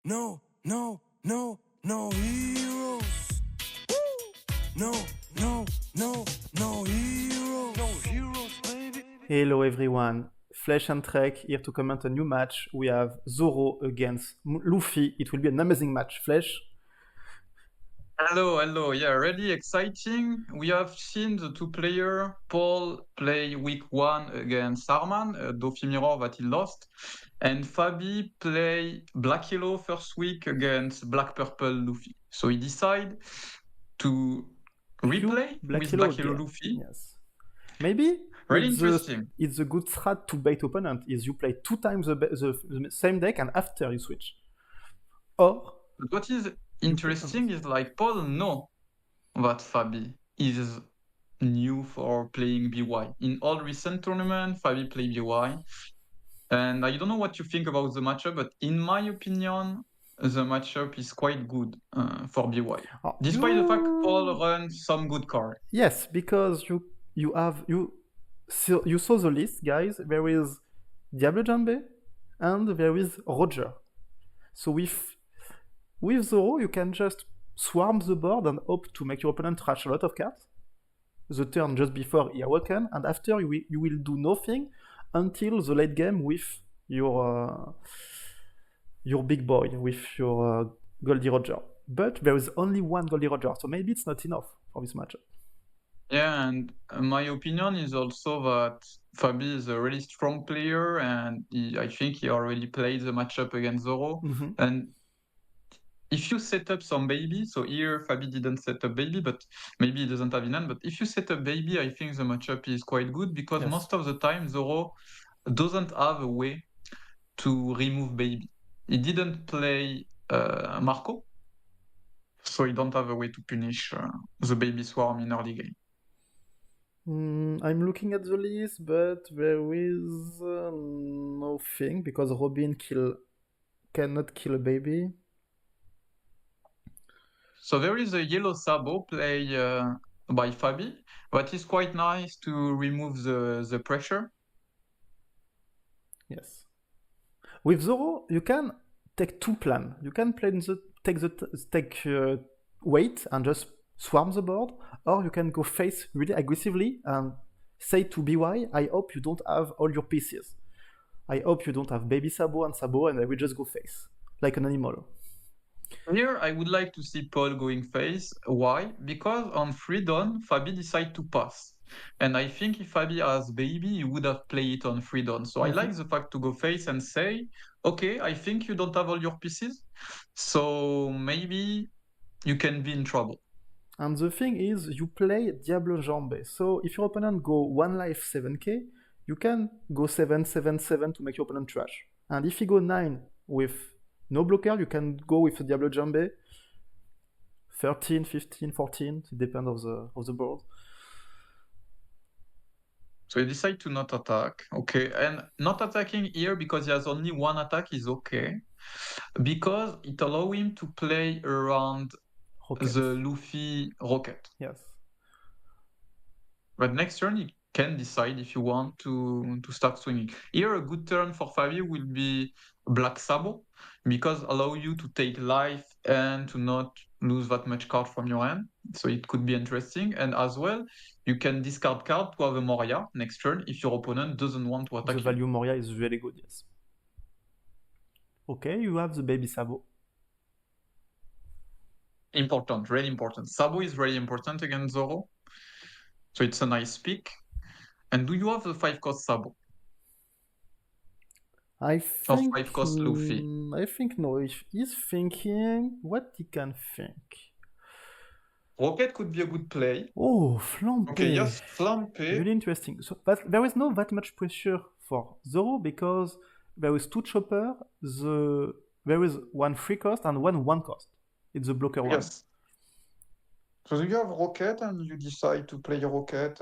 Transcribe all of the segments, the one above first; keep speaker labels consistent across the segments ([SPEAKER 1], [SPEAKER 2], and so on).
[SPEAKER 1] No, no, no, no heroes. No, no, no, no heroes. No heroes, baby.
[SPEAKER 2] Hello everyone, Flesh and Trek here to comment a new match. We have Zoro against Luffy. It will be an amazing match. Flesh?
[SPEAKER 3] Hello. Yeah, really exciting. We have seen the two player Paul play week 1 against Sarman, Dofi Mirror that he lost, and Fabby play Black Yellow first week against Black Purple Luffy. So he decided to replay with Black Yellow
[SPEAKER 2] again.
[SPEAKER 3] Luffy.
[SPEAKER 2] Yes. Maybe
[SPEAKER 3] really interesting.
[SPEAKER 2] It's a good strat to bait opponent is you play 2 times the same deck and after you switch. Or
[SPEAKER 3] But what is interesting is like Paul know that Fabby is new for playing BY. In all recent tournaments, Fabby play BY. And I don't know what you think about the matchup, but in my opinion, the matchup is quite good for BY. Despite the fact Paul runs some good cards.
[SPEAKER 2] Yes, because you saw the list, guys. There is Diablo Jambe and there is Roger. So with Zoro, you can just swarm the board and hope to make your opponent trash a lot of cards the turn just before he awaken, and after you will do nothing until the late game with your big boy, with your Goldie Roger. But there is only one Goldie Roger, so maybe it's not enough for this matchup.
[SPEAKER 3] Yeah, and my opinion is also that Fabby is a really strong player, and I think he already played the matchup against Zoro. And if you set up some baby, so here Fabby didn't set up baby, but maybe he doesn't have Inan, but if you set up baby, I think the matchup is quite good because most of the time Zoro doesn't have a way to remove baby. He didn't play Marco, so he don't have a way to punish the baby swarm in early game.
[SPEAKER 2] I'm looking at the list, but there is nothing because Robin cannot kill a baby.
[SPEAKER 3] So there is a yellow Sabo play by Fabby, but it's quite nice to remove the pressure.
[SPEAKER 2] Yes. With Zoro, you can take 2 plans. You can take weight and just swarm the board, or you can go face really aggressively and say to BY, I hope you don't have all your pieces. I hope you don't have baby Sabo, and I will just go face, like an animal.
[SPEAKER 3] Here, I would like to see Paul going face. Why? Because on Freedom, Fabby decided to pass. And I think if Fabby has baby, he would have played it on Freedom. So I like the fact to go face and say, okay, I think you don't have all your pieces. So maybe you can be in trouble.
[SPEAKER 2] And the thing is, you play Diablo Jambe. So if your opponent go 1 life 7k, you can go 7-7-7 to make your opponent trash. And if he go 9 with no blocker, you can go with a Diablo Jambe 13, 15, 14. It depends of the board.
[SPEAKER 3] So he decide to not attack. Okay, and not attacking here because he has only 1 attack is okay. Because it allows him to play around the Luffy rocket.
[SPEAKER 2] Yes.
[SPEAKER 3] But next turn he can decide if you want to start swinging. Here a good turn for Fabby will be Black Sabo, because allow you to take life and to not lose that much card from your hand. So it could be interesting. And as well, you can discard card to have a Moria next turn if your opponent doesn't want to attack you.
[SPEAKER 2] The value Moria is really good, yes. Okay, you have the baby Sabo.
[SPEAKER 3] Important, really important. Sabo is very important against Zoro. So it's a nice pick. And do you have the 5-cost Sabo?
[SPEAKER 2] I think
[SPEAKER 3] 5-cost Luffy.
[SPEAKER 2] I think no. If he's thinking, what he can think?
[SPEAKER 3] Rocket could be a good play.
[SPEAKER 2] Oh, Flampe.
[SPEAKER 3] Okay, yes, Flampe.
[SPEAKER 2] Really interesting. So there is not that much pressure for Zoro because there is 2 chopper. There is 1 free cost and 1 cost. It's the blocker one.
[SPEAKER 3] Yes. So you have Rocket and you decide to play Rocket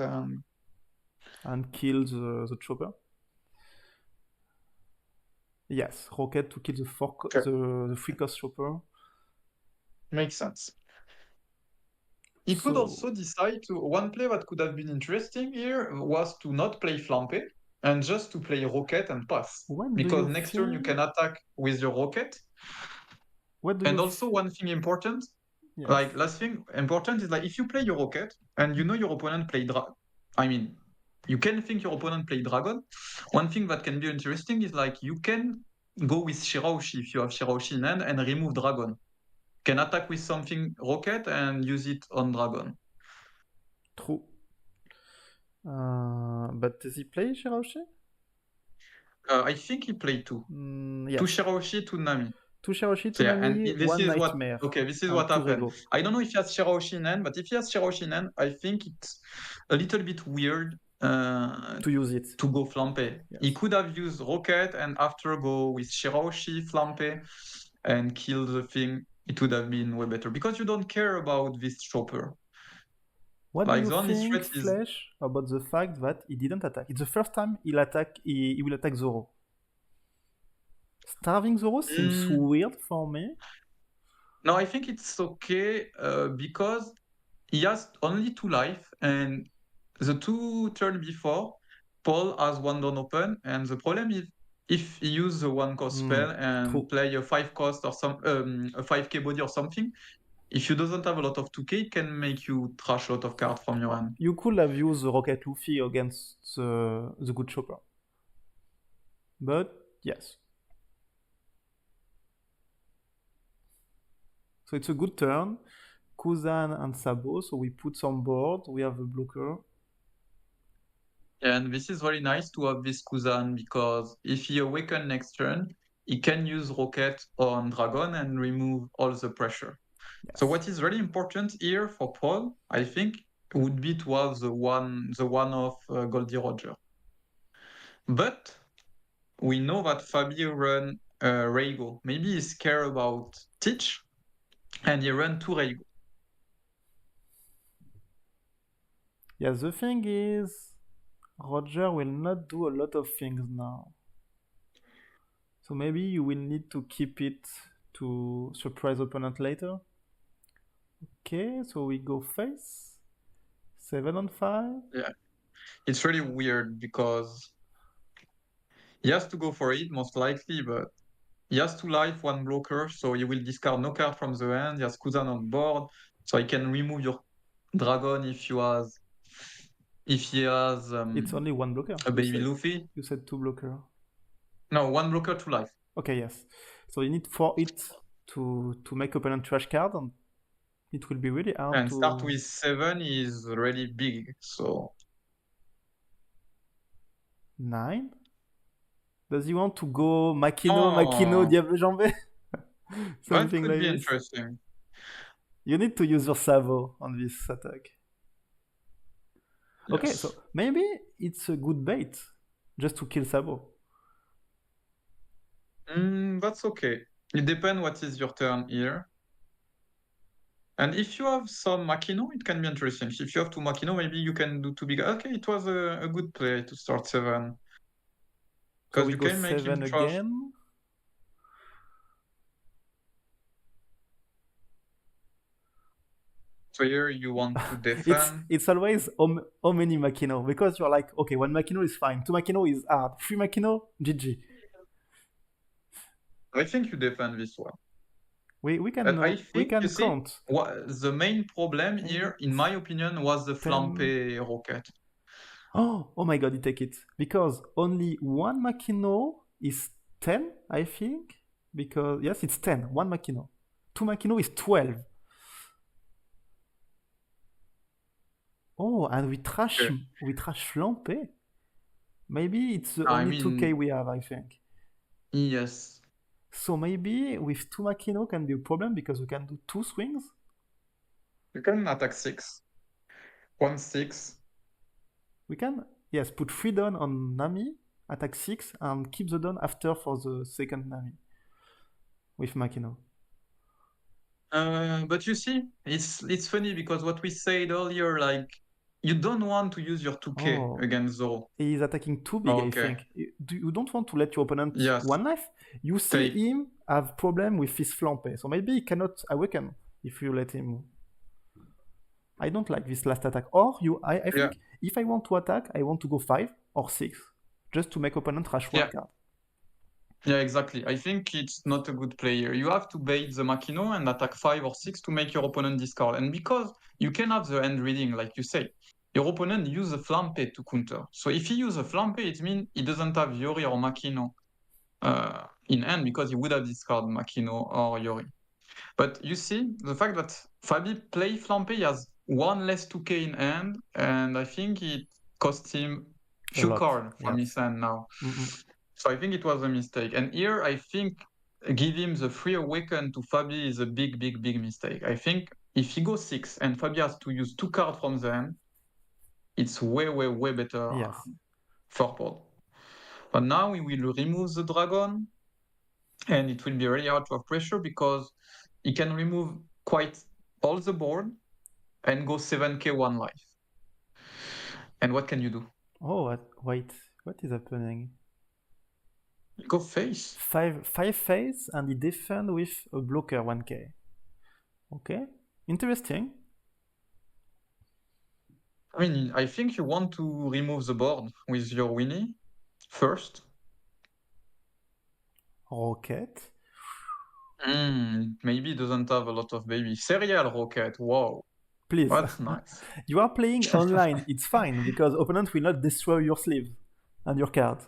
[SPEAKER 2] and kill the chopper. Yes, Rocket to kill the free cost chopper.
[SPEAKER 3] Makes sense. He could also decide to... One play that could have been interesting here was to not play Flampe and just to play Rocket and pass. Because next turn you can attack with your Rocket
[SPEAKER 2] What do
[SPEAKER 3] And
[SPEAKER 2] you
[SPEAKER 3] also one thing important,
[SPEAKER 2] Yes.
[SPEAKER 3] like last thing important is like if you play your rocket and you know your opponent play you can think your opponent play dragon. One thing that can be interesting is like you can go with Shiraoshi if you have Shiraoshi in hand and remove dragon. Can attack with something rocket and use it on dragon.
[SPEAKER 2] True. But does he play Shiraoshi?
[SPEAKER 3] I think he played two.
[SPEAKER 2] Yes.
[SPEAKER 3] Two Shiraoshi, two Nami.
[SPEAKER 2] Two Shiraoshi, two
[SPEAKER 3] So, yeah,
[SPEAKER 2] Nami,
[SPEAKER 3] and this
[SPEAKER 2] one
[SPEAKER 3] is
[SPEAKER 2] Nightmare.
[SPEAKER 3] this is
[SPEAKER 2] and
[SPEAKER 3] what
[SPEAKER 2] two
[SPEAKER 3] happened.
[SPEAKER 2] Rego.
[SPEAKER 3] I don't know if he has Shiraoshi in hand, but if he has Shiraoshi in hand, I think it's a little bit weird
[SPEAKER 2] To use it.
[SPEAKER 3] to go Flampe.
[SPEAKER 2] Yes.
[SPEAKER 3] He could have used Rocket and after go with Shiraoshi, Flampe, and kill the thing. It would have been way better because you don't care about this chopper.
[SPEAKER 2] What
[SPEAKER 3] Like,
[SPEAKER 2] do
[SPEAKER 3] the
[SPEAKER 2] you
[SPEAKER 3] only
[SPEAKER 2] think,
[SPEAKER 3] threat is-
[SPEAKER 2] Flesh, about the fact that he didn't attack? It's the first time he will attack Zoro. Starving Zoro seems weird for me.
[SPEAKER 3] No, I think it's okay because he has only 2 life, and the 2 turn before, Paul has 1 down open, and the problem is if he uses the 1 cost spell and
[SPEAKER 2] true.
[SPEAKER 3] play a 5 cost or a 5k body or something, if you doesn't have a lot of 2k, it can make you trash a lot of cards from your hand.
[SPEAKER 2] You could have used the Rocket Luffy against the good chopper. But, yes. So it's a good turn. Kuzan and Sabo, so we put some board, we have a blocker.
[SPEAKER 3] And this is very nice to have this Kuzan because if he awaken next turn, he can use Rocket on Dragon and remove all the pressure.
[SPEAKER 2] Yes.
[SPEAKER 3] So what is really important here for Paul, I think, would be to have the one of Goldie Roger. But we know that Fabby run Reigo. Maybe he's scared about Teach, and he run 2 Reigo.
[SPEAKER 2] Yeah, the thing is, Roger will not do a lot of things now. So maybe you will need to keep it to surprise opponent later. Okay, so we go face. 7 on 5.
[SPEAKER 3] Yeah. It's really weird because he has to go for it, most likely, but he has 2 life, 1 blocker, so he will discard no card from the hand. He has Kuzan on board, so he can remove your dragon if he has
[SPEAKER 2] It's only 1 blocker.
[SPEAKER 3] a baby Luffy.
[SPEAKER 2] You said 2 blocker.
[SPEAKER 3] No, 1 blocker, 2 life.
[SPEAKER 2] Okay, yes. So you need for it to make opponent trash card, and it will be really hard
[SPEAKER 3] And
[SPEAKER 2] to...
[SPEAKER 3] start with 7 is really big, so...
[SPEAKER 2] 9? Does he want to go Makino, Diable Jambé? Something
[SPEAKER 3] that could
[SPEAKER 2] like
[SPEAKER 3] be
[SPEAKER 2] this.
[SPEAKER 3] interesting.
[SPEAKER 2] You need to use your Savo on this attack.
[SPEAKER 3] Yes.
[SPEAKER 2] Okay, so maybe it's a good bait just to kill Sabo.
[SPEAKER 3] That's okay. It depends what is your turn here. And if you have some Makino, it can be interesting. If you have 2 Makino, maybe you can do 2 big... Okay, it was a good play to start 7.
[SPEAKER 2] So
[SPEAKER 3] Because
[SPEAKER 2] we
[SPEAKER 3] you
[SPEAKER 2] go
[SPEAKER 3] can make
[SPEAKER 2] 7
[SPEAKER 3] him trash.
[SPEAKER 2] again.
[SPEAKER 3] So here you want to defend.
[SPEAKER 2] It's always how many Makino, because you're like, okay, 1 Makino is fine, 2 Makino is hard, 3 Makino, GG.
[SPEAKER 3] I think you defend this one.
[SPEAKER 2] We can
[SPEAKER 3] And I think, you see,
[SPEAKER 2] count.
[SPEAKER 3] the main problem here, in my opinion, was the Flampe Rocket.
[SPEAKER 2] Oh my god, you take it. Because only 1 Makino is 10, I think. Because, yes, it's 10, 1 Makino. 2 Makino is 12. Oh, and we trash Flampe. Maybe it's the only 2k we have, I think.
[SPEAKER 3] Yes.
[SPEAKER 2] So maybe with 2 Makino can be a problem because we can do 2 swings.
[SPEAKER 3] You can attack 6. 1 6.
[SPEAKER 2] We can, yes, put 3 down on Nami, attack 6, and keep the down after for the second Nami with Makino.
[SPEAKER 3] But you see, it's funny because what we said earlier, like, you don't want to use your 2k against Zoro.
[SPEAKER 2] He's attacking too big, I think. You don't want to let your opponent 1 life. You see him have problem with his Flampe, so maybe he cannot awaken if you let him. I don't like this last attack. Or I think if I want to attack, I want to go 5 or 6, just to make opponent rush 1 card.
[SPEAKER 3] Yeah, exactly. I think it's not a good player. You have to bait the Machino and attack 5 or 6 to make your opponent discard. And because you can have the hand reading, like you say, your opponent use a Flampe to counter. So if he use a Flampe, it means he doesn't have Yori or Machino in hand because he would have discarded Machino or Yori. But you see, the fact that Fabby play Flampe, he has one less 2k in hand, and I think it cost him few cards from his hand now. So I think it was a mistake. And here, I think give him the free awaken to Fabby is a big, big, big mistake. I think if he goes 6 and Fabby has to use 2 cards from the hand, it's way, way, way better for board. But now we will remove the dragon, and it will be really hard to have pressure because he can remove quite all the board and go 7k 1 life. And what can you do?
[SPEAKER 2] Oh, wait, what is happening?
[SPEAKER 3] You go face.
[SPEAKER 2] 5 face, and he defend with a blocker 1k. Okay, interesting.
[SPEAKER 3] I mean, I think you want to remove the board with your Winnie first.
[SPEAKER 2] Rocket.
[SPEAKER 3] Maybe doesn't have a lot of baby. Serial Rocket, wow.
[SPEAKER 2] Please.
[SPEAKER 3] That's nice.
[SPEAKER 2] You are playing online, it's fine, because opponent will not destroy your sleeve and your card.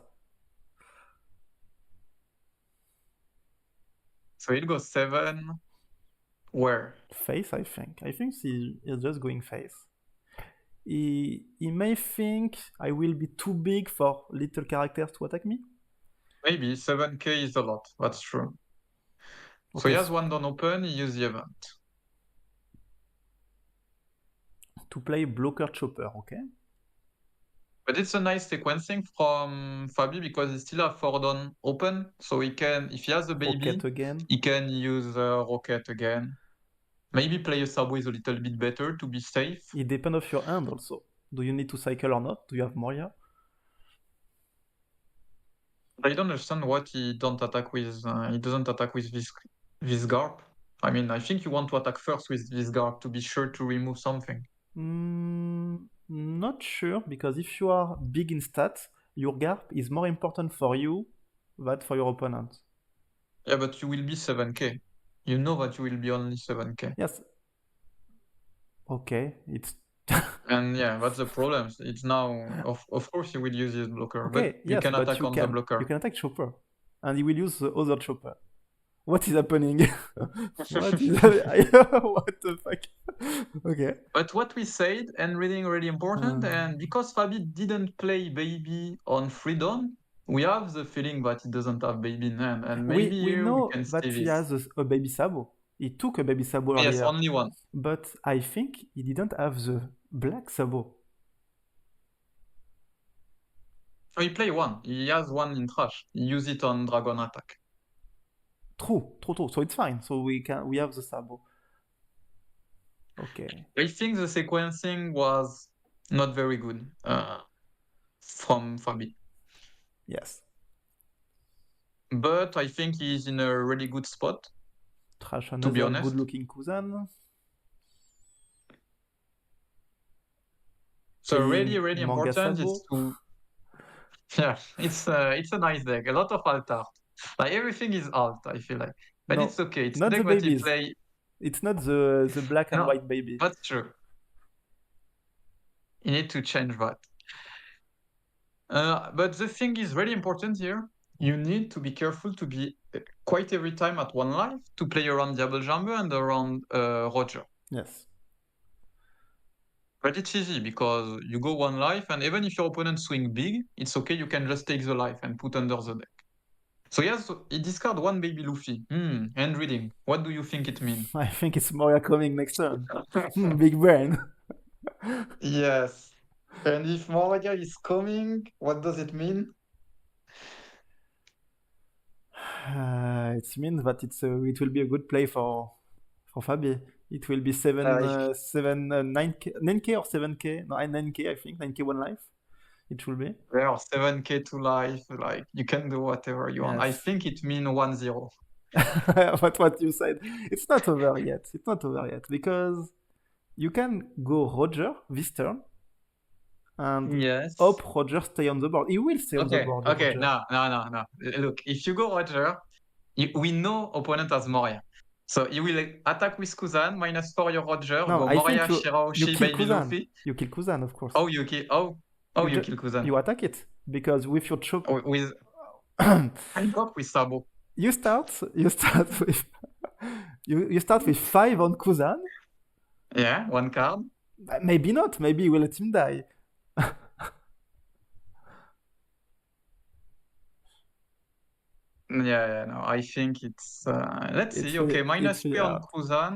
[SPEAKER 3] So it goes 7. Where?
[SPEAKER 2] Face, I think. I think he's just going face. He may think I will be too big for little characters to attack me.
[SPEAKER 3] Maybe 7k is a lot. That's true. Okay. So he has one done open. He uses the event
[SPEAKER 2] to play blocker chopper. Okay.
[SPEAKER 3] But it's a nice sequencing from Fabby because he still have 4 done open, so he can, if he has a baby, he can use Rocket again. Maybe play a Sabo is a little bit better to be safe.
[SPEAKER 2] It depends of your hand also. Do you need to cycle or not? Do you have Moria?
[SPEAKER 3] I don't understand what he don't attack with. He doesn't attack with this Garp. I mean, I think you want to attack first with this Garp to be sure to remove something.
[SPEAKER 2] Not sure, because if you are big in stats, your Garp is more important for you than for your opponent.
[SPEAKER 3] Yeah, but you will be 7k. You know that you will be only 7k.
[SPEAKER 2] Yes. Okay, it's...
[SPEAKER 3] And yeah, that's the problem. It's now, of course, you will use his blocker, okay, but you can attack on the blocker.
[SPEAKER 2] You can attack chopper, and he will use the other chopper. What is happening? What the fuck? Okay.
[SPEAKER 3] But what we said, and reading really important, and because Fabby didn't play baby on Freedom, we have the feeling that he doesn't have baby in hand, and maybe
[SPEAKER 2] we know
[SPEAKER 3] we can
[SPEAKER 2] that he has a baby Sabo. He took a baby Sabo earlier.
[SPEAKER 3] Yes, only one.
[SPEAKER 2] But I think he didn't have the black Sabo.
[SPEAKER 3] So he play one. He has one in trash. He use it on dragon attack.
[SPEAKER 2] True. So it's fine. So we have the Sabo. Okay.
[SPEAKER 3] I think the sequencing was not very good from Fabby.
[SPEAKER 2] Yes.
[SPEAKER 3] But I think he's in a really good spot.
[SPEAKER 2] Trash another good-looking Kuzan.
[SPEAKER 3] So really, really important is to... Yeah, it's a nice deck. A lot of alt art. Like everything is alt, I feel like. But it's okay. It's
[SPEAKER 2] not
[SPEAKER 3] deck
[SPEAKER 2] the
[SPEAKER 3] that you play.
[SPEAKER 2] It's not the black and white baby.
[SPEAKER 3] That's true. You need to change that. But the thing is really important here. You need to be careful to be quite every time at 1 life to play around Diable Jambe and around Roger.
[SPEAKER 2] Yes.
[SPEAKER 3] But it's easy because you go 1 life, and even if your opponent swing big, it's okay. You can just take the life and put under the deck. So he discard 1 baby Luffy. Hand reading. What do you think it means?
[SPEAKER 2] I think it's Moria coming next turn. Big brain.
[SPEAKER 3] Yes. And if Moria is coming, what does it mean?
[SPEAKER 2] It means that it will be a good play for Fabby. It will be 9k or 7k. No, 9k, I think. 9k 1 life. It will be.
[SPEAKER 3] Yeah, 7k 2 life. Like, you can do whatever you want. I think it means 1-0.
[SPEAKER 2] But what you said, it's not over yet. Because you can go Roger this turn, and
[SPEAKER 3] Yes.
[SPEAKER 2] hope Roger stay on the board. He will stay on the board.
[SPEAKER 3] Okay.
[SPEAKER 2] Roger.
[SPEAKER 3] No. Look, if you go Roger, we know opponent has Moria. So he will attack with Kuzan, -4 your Roger,
[SPEAKER 2] No,
[SPEAKER 3] go
[SPEAKER 2] I
[SPEAKER 3] Moria,
[SPEAKER 2] think you
[SPEAKER 3] Shirahoshi,
[SPEAKER 2] kill
[SPEAKER 3] Baby
[SPEAKER 2] Kuzan.
[SPEAKER 3] Luffy.
[SPEAKER 2] You kill Kuzan, of course.
[SPEAKER 3] Oh, you kill Kuzan.
[SPEAKER 2] You attack it because with your chop.
[SPEAKER 3] With I got with Sabo.
[SPEAKER 2] You start with you start with 5 on Kuzan.
[SPEAKER 3] Yeah, 1 card.
[SPEAKER 2] Maybe not. Maybe you will let him die.
[SPEAKER 3] Yeah, no. I think it's let's see. Okay, -3 on Kuzan.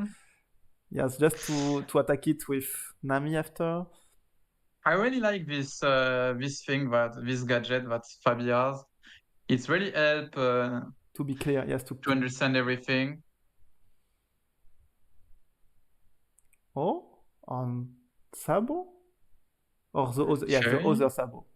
[SPEAKER 2] Yes, just to attack it with Nami after.
[SPEAKER 3] I really like this this gadget that Fabby has. It's really help
[SPEAKER 2] to be clear, yes,
[SPEAKER 3] to understand everything.
[SPEAKER 2] Oh, on Sabo? Or the other, yeah, the other Sabo.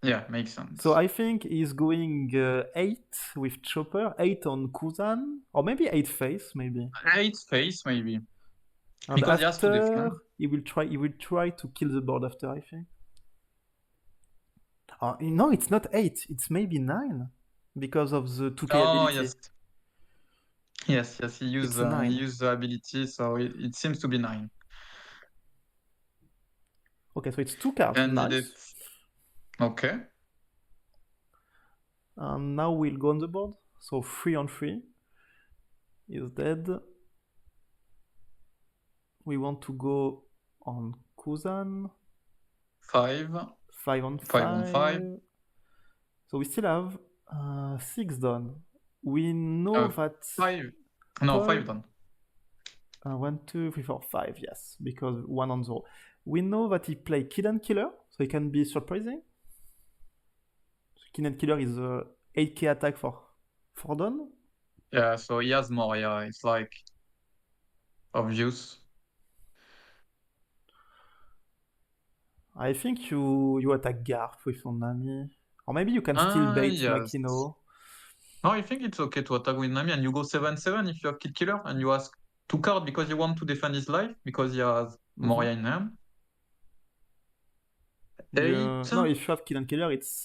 [SPEAKER 3] Yeah, makes sense.
[SPEAKER 2] So I think he's going 8 with Chopper, 8 on Kuzan, or maybe 8 face, maybe.
[SPEAKER 3] 8 face, maybe.
[SPEAKER 2] And
[SPEAKER 3] because
[SPEAKER 2] after, he will try to kill the board after, I think. No, it's not 8. It's maybe 9 because of the 2K ability.
[SPEAKER 3] Yes. He used the ability, so it seems to be 9.
[SPEAKER 2] Okay, so it's 2 cards.
[SPEAKER 3] And
[SPEAKER 2] nice.
[SPEAKER 3] Okay.
[SPEAKER 2] And now we'll go on the board. So 3 on 3 is dead. We want to go on Kuzan.
[SPEAKER 3] 5
[SPEAKER 2] on 5. So we still have 6 done. We know that
[SPEAKER 3] 5. No, 5 done.
[SPEAKER 2] 1, 2, 3, 4, 5. Yes, because 1 on 0. We know that he play Kid and Killer, so he can be surprising. Kid and Killer is 8k attack for done.
[SPEAKER 3] Yeah, so he has Moria. It's like obvious.
[SPEAKER 2] I think you attack Garp with Nami. Or maybe you can still bait Makino.
[SPEAKER 3] No, I think it's okay to attack with Nami and you go 7/7 if you have Kid Killer and you ask 2 cards because you want to defend his life because he has Moria in hand. 8.
[SPEAKER 2] No, if you have Kid and Killer, it's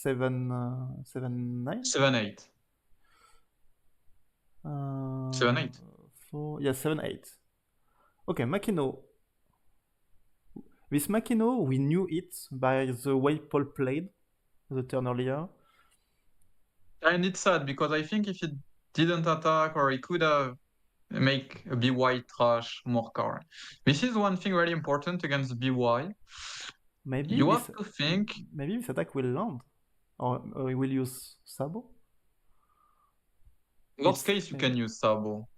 [SPEAKER 2] 7, 9?
[SPEAKER 3] 7/8. 7/8.
[SPEAKER 2] 4, yeah, 7/8. Okay, Makino. This Makino, we knew it by the way Paul played the turn earlier.
[SPEAKER 3] And it's sad because I think if he didn't attack or he could have make a BY trash more card. This is one thing really important against BY.
[SPEAKER 2] Maybe
[SPEAKER 3] you have to think.
[SPEAKER 2] Maybe this attack will land. Or he will use Sabo?
[SPEAKER 3] Worst case, you can use Sabo.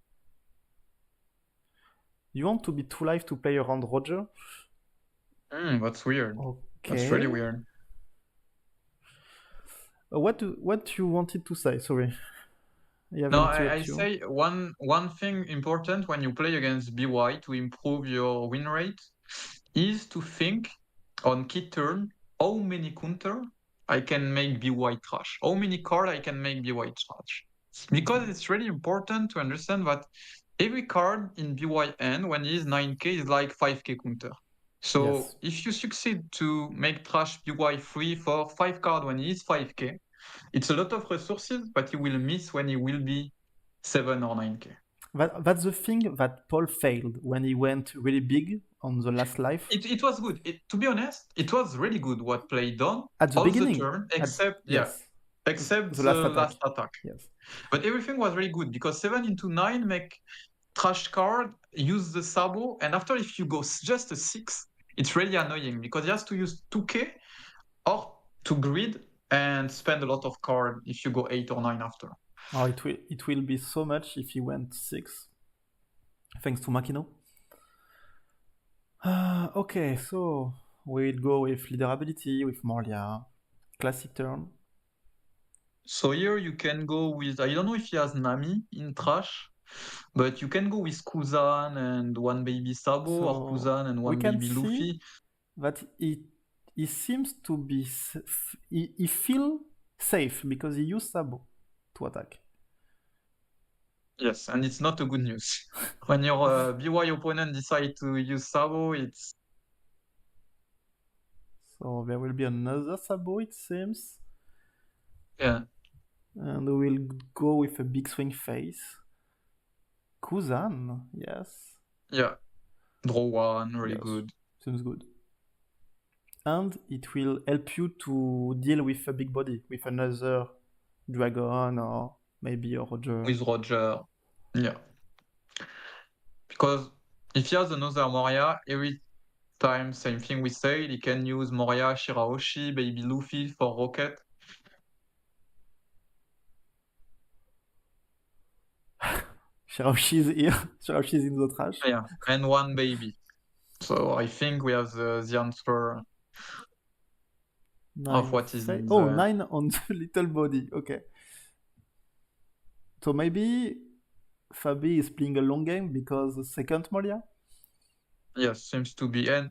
[SPEAKER 2] You want to be 2 life to play around Roger?
[SPEAKER 3] That's weird.
[SPEAKER 2] Okay.
[SPEAKER 3] That's really weird.
[SPEAKER 2] What you wanted to say? Sorry.
[SPEAKER 3] No, I say one thing important when you play against BY to improve your win rate is to think on key turn how many counter I can make BY trash, how many card I can make BY trash. Because it's really important to understand that every card in BY end when it is 9k is like 5k counter. So if you succeed to make trash BY 3, 4, 5 card when it is 5k, it's a lot of resources, but you will miss when it will be 7 or 9k.
[SPEAKER 2] That's the thing that Paul failed when he went really big on the last life.
[SPEAKER 3] It was good. To be honest, it was really good what play done
[SPEAKER 2] at the beginning.
[SPEAKER 3] The turn, except the last attack.
[SPEAKER 2] Yes.
[SPEAKER 3] But everything was really good because 7 into 9 make trash card, use the Sabo, and after if you go just a 6, it's really annoying because he has to use 2k or to grid and spend a lot of card if you go 8 or 9 after.
[SPEAKER 2] Oh, it will be so much if he went 6. Thanks to Makino. Okay, so we'll go with leader ability, with Moria. Classic turn.
[SPEAKER 3] So here you can go with, I don't know if he has Nami in trash, but you can go with Kuzan and 1 baby Sabo, or Kuzan and 1 baby Luffy.
[SPEAKER 2] That he seems to be, he feel safe because he used Sabo to attack.
[SPEAKER 3] Yes, and it's not a good news. When your BY opponent decide to use Sabo, it's
[SPEAKER 2] So there will be another Sabo, it seems.
[SPEAKER 3] Yeah.
[SPEAKER 2] And we will go with a big swing face. Kuzan, yes.
[SPEAKER 3] Yeah. Draw one, really
[SPEAKER 2] Yes.
[SPEAKER 3] good.
[SPEAKER 2] Seems good. And it will help you to deal with a big body, with another dragon or maybe a Roger.
[SPEAKER 3] With Roger. Yeah. Because if he has another Moria, every time, same thing we say, he can use Moria, Shirahoshi, Baby Luffy for Rocket.
[SPEAKER 2] Shirahoshi is here. Shirahoshi is in the trash.
[SPEAKER 3] Yeah, and one baby. So I think we have the answer of what is in
[SPEAKER 2] Oh,
[SPEAKER 3] the...
[SPEAKER 2] 9 on the little body. Okay. So maybe Fabby is playing a long game because the second Moria?
[SPEAKER 3] Yes, seems to be. And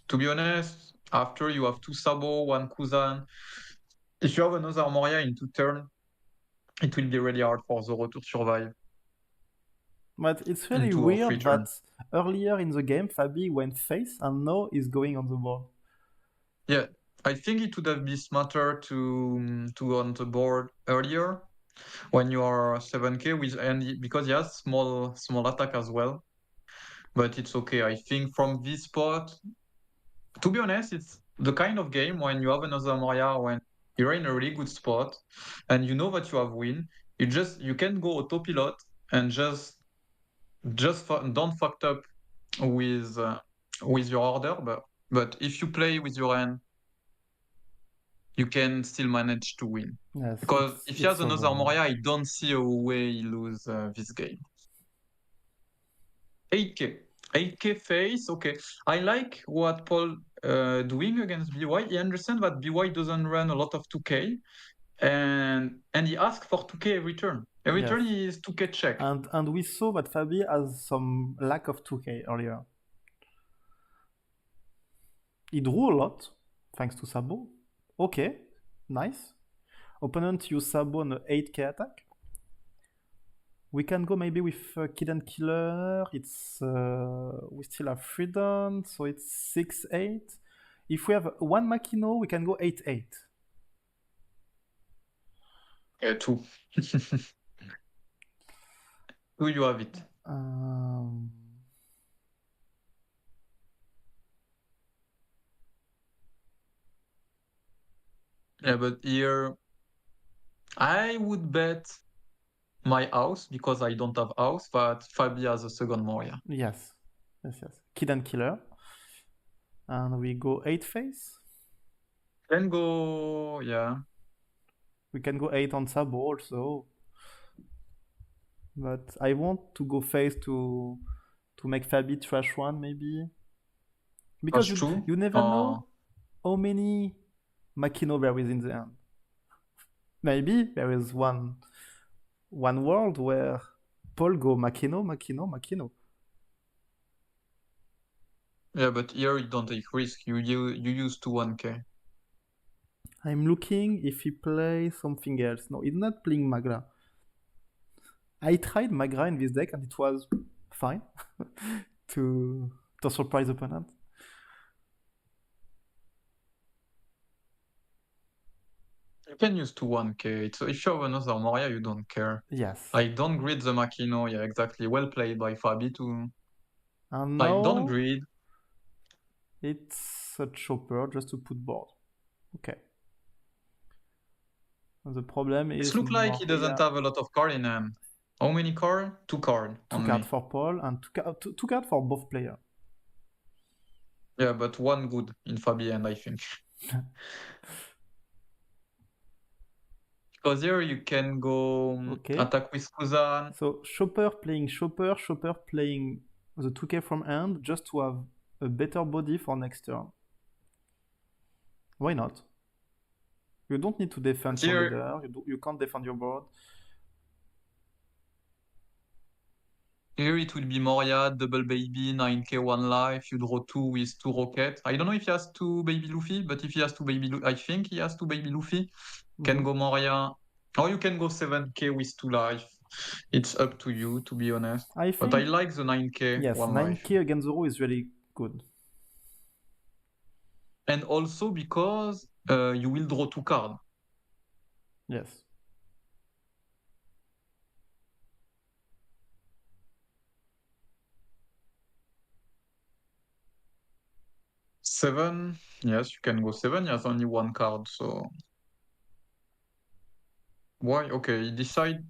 [SPEAKER 3] to be honest, after you have two Sabo, one Kuzan, if you have another Moria in 2 turns, it will be really hard for Zoro to survive.
[SPEAKER 2] But it's really weird that earlier in the game, Fabby went face and now is going on the board.
[SPEAKER 3] Yeah, I think it would have been smarter to go on the board earlier when you are 7k because he has small attack as well. But it's okay. I think from this spot, to be honest, it's the kind of game when you have another Moria when you're in a really good spot and you know that you have win. You can go autopilot and just don't fucked up with your order. But if you play with your hand, you can still manage to win.
[SPEAKER 2] Yes,
[SPEAKER 3] because if he has another Moria, I don't see a way he lose this game. 8k face, okay. I like what Paul doing against BY. He understands that BY doesn't run a lot of 2k, and he asks for 2k every turn. Every turn is 2k check.
[SPEAKER 2] And we saw that Fabby has some lack of 2k earlier. He drew a lot, thanks to Sabo. Okay, nice. Opponent use Sabo on the 8k attack. We can go maybe with Kid and Killer. It's we still have Freedom, so it's 6-8. If we have one Makino, we can go 8-8.
[SPEAKER 3] Yeah, 2. 2 you have it. Yeah, but here I would bet my house because I don't have house, but Fabby has a second Moria.
[SPEAKER 2] Yes. Kid and Killer. And we go 8 face.
[SPEAKER 3] Then go, yeah.
[SPEAKER 2] We can go 8 on Sabo also. But I want to go face to make Fabby trash one maybe. Because you never know how many Makino there is in the end. Maybe there is one world where Paul go Makino.
[SPEAKER 3] Yeah, but here you don't take risk. You use 1k.
[SPEAKER 2] I'm looking if he plays something else. No, he's not playing Magra. I tried Magra in this deck and it was fine to surprise opponent.
[SPEAKER 3] You can use 1k. So if you have another Moria, you don't care.
[SPEAKER 2] Yes.
[SPEAKER 3] I don't grid the Makino. Yeah, exactly. Well played by Fabby too.
[SPEAKER 2] And
[SPEAKER 3] I don't grid.
[SPEAKER 2] It's a chopper just to put board. Okay. And the problem is...
[SPEAKER 3] It looks like he doesn't have a lot of card in hand. How many cards? 2 cards.
[SPEAKER 2] 2 cards for Paul and 2 cards for both players.
[SPEAKER 3] Yeah, but 1 good in Fabby hand, I think. Because here you can go attack with Kuzan.
[SPEAKER 2] So Chopper playing Chopper playing the 2k from hand just to have a better body for next turn. Why not? You don't need to defend your leader. You can't defend your board.
[SPEAKER 3] Here it will be Moria, double baby, 9k, 1 life. You draw 2 with 2 rockets. I don't know if he has 2 baby Luffy, but if he has 2 baby Luffy, I think he has 2 baby Luffy. Can go Moria. Or you can go 7k with 2 life. It's up to you, to be honest. But I like the 9k.
[SPEAKER 2] Yes, 9k against Zoro is really good.
[SPEAKER 3] And also because you will draw 2 cards.
[SPEAKER 2] Yes.
[SPEAKER 3] Seven, yes, you can go 7. He has only 1 card, so why? Okay, he decide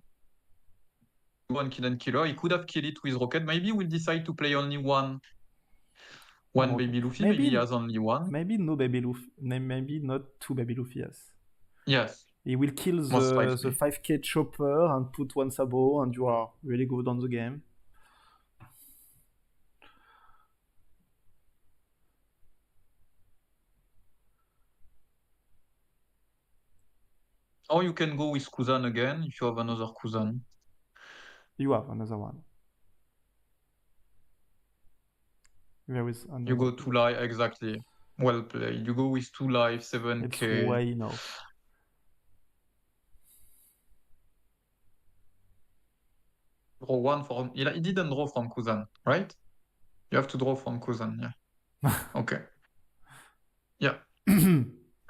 [SPEAKER 3] one kill and killer. He could have killed it with rocket. Maybe we'll decide to play only one baby Luffy. Maybe he has only 1.
[SPEAKER 2] Maybe no baby Luffy. Maybe not 2 baby Luffy.
[SPEAKER 3] Yes.
[SPEAKER 2] He will kill the 5k chopper and put 1 sabo, and you are really good on the game.
[SPEAKER 3] Or you can go with Kuzan again if you have another Kuzan.
[SPEAKER 2] You have another one. There is another.
[SPEAKER 3] You go 2 life, exactly. Well played. You go with 2 life, 7k.
[SPEAKER 2] It's way enough.
[SPEAKER 3] Draw 1 from... He didn't draw from Kuzan, right? You have to draw from Kuzan, yeah. Okay. Yeah.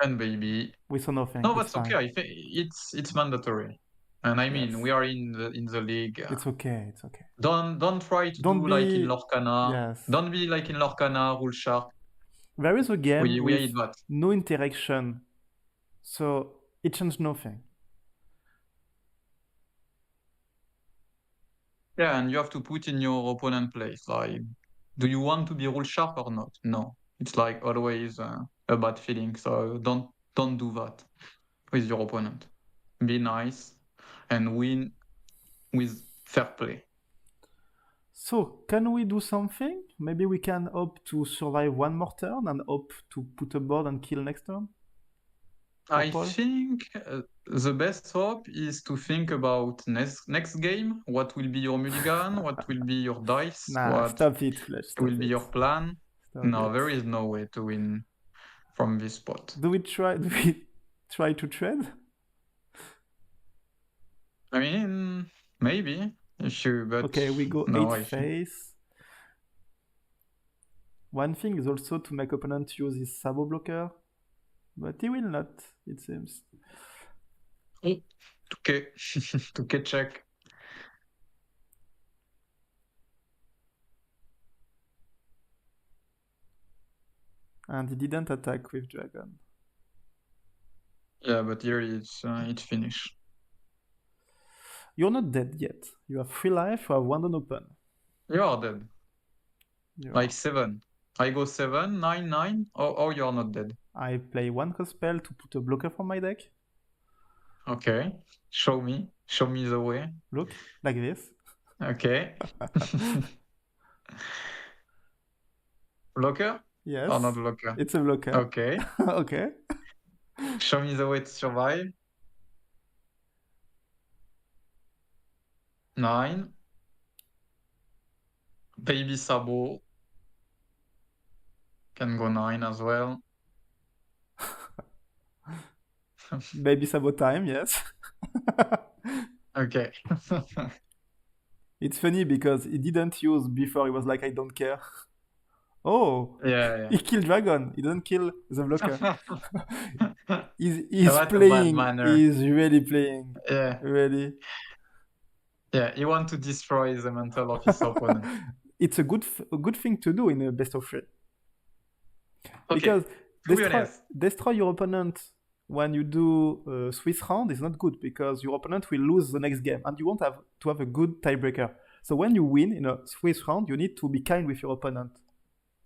[SPEAKER 3] And baby.
[SPEAKER 2] We saw nothing.
[SPEAKER 3] No, that's okay. I think it's mandatory. And I mean, we are in the league.
[SPEAKER 2] It's okay. It's okay.
[SPEAKER 3] Don't try to do like in Lorcana.
[SPEAKER 2] Yes.
[SPEAKER 3] Don't be like in Lorcana, Rule Shark.
[SPEAKER 2] There is a game with
[SPEAKER 3] that.
[SPEAKER 2] no interaction, so it changes nothing.
[SPEAKER 3] Yeah, and you have to put in your opponent place. Like, do you want to be Rule Shark or not? No. It's like always a bad feeling. So don't do that with your opponent. Be nice and win with fair play.
[SPEAKER 2] So, can we do something? Maybe we can hope to survive 1 more turn and hope to put a board and kill next turn?
[SPEAKER 3] I think the best hope is to think about next game. What will be your mulligan? What will be your dice?
[SPEAKER 2] Stop it, Flash.
[SPEAKER 3] Will be your plan? There is no way to win from this spot.
[SPEAKER 2] Do we try to trade?
[SPEAKER 3] I mean, maybe. But
[SPEAKER 2] okay, we go 8 face. One thing is also to make opponent use his sabo blocker, but he will not, it seems.
[SPEAKER 3] Okay, okay, check.
[SPEAKER 2] And he didn't attack with dragon.
[SPEAKER 3] Yeah, but here it's finished.
[SPEAKER 2] You're not dead yet. You have 3 life, you have 1 unopen.
[SPEAKER 3] You are dead. Like 7. I go 7, 9, 9, or you're not dead.
[SPEAKER 2] I play 1 spell to put a blocker from my deck.
[SPEAKER 3] Okay, show me the way.
[SPEAKER 2] Look, like this.
[SPEAKER 3] Okay. Blocker?
[SPEAKER 2] Yes.
[SPEAKER 3] Or not blocker?
[SPEAKER 2] It's a blocker.
[SPEAKER 3] Okay.
[SPEAKER 2] Okay.
[SPEAKER 3] Show me the way to survive. 9. Baby Sabo. Can go 9 as well.
[SPEAKER 2] Baby Sabo time, yes.
[SPEAKER 3] Okay.
[SPEAKER 2] It's funny because he didn't use before, he was like, I don't care. Oh,
[SPEAKER 3] yeah.
[SPEAKER 2] He killed dragon. He didn't kill the blocker. he's playing. He's really playing.
[SPEAKER 3] Yeah.
[SPEAKER 2] Really.
[SPEAKER 3] Yeah, he wants to destroy the mental of his opponent.
[SPEAKER 2] It's a good thing to do in a best of 3.
[SPEAKER 3] Okay.
[SPEAKER 2] Because destroy your opponent when you do a Swiss round is not good because your opponent will lose the next game and you won't have to have a good tiebreaker. So when you win in a Swiss round, you need to be kind with your opponent.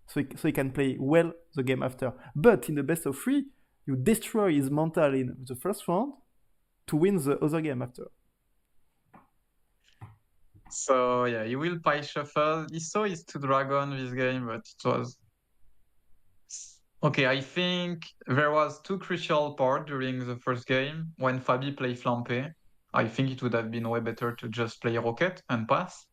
[SPEAKER 2] So he can play well the game after. But in the best of 3, you destroy his mental in the first round to win the other game after.
[SPEAKER 3] So yeah, he will pie shuffle. He saw his 2 dragon this game, but it was... Okay, I think there was 2 crucial parts during the first game. When Fabby played Flampe, I think it would have been way better to just play Rocket and pass.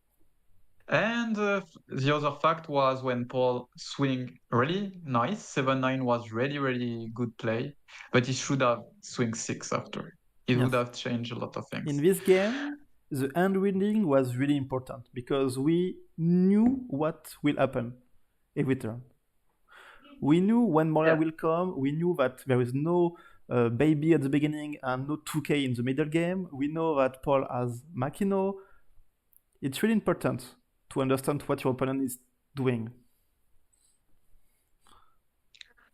[SPEAKER 3] And the other fact was when Paul swing really nice. 7-9 was really, really good play, but he should have swing 6 after. It would have changed a lot of things.
[SPEAKER 2] In this game, the hand reading was really important because we knew what will happen every turn. We knew when Moria
[SPEAKER 3] Yeah.
[SPEAKER 2] will come. We knew that there is no baby at the beginning and no 2K in the middle game. We know that Paul has Makino. It's really important to understand what your opponent is doing.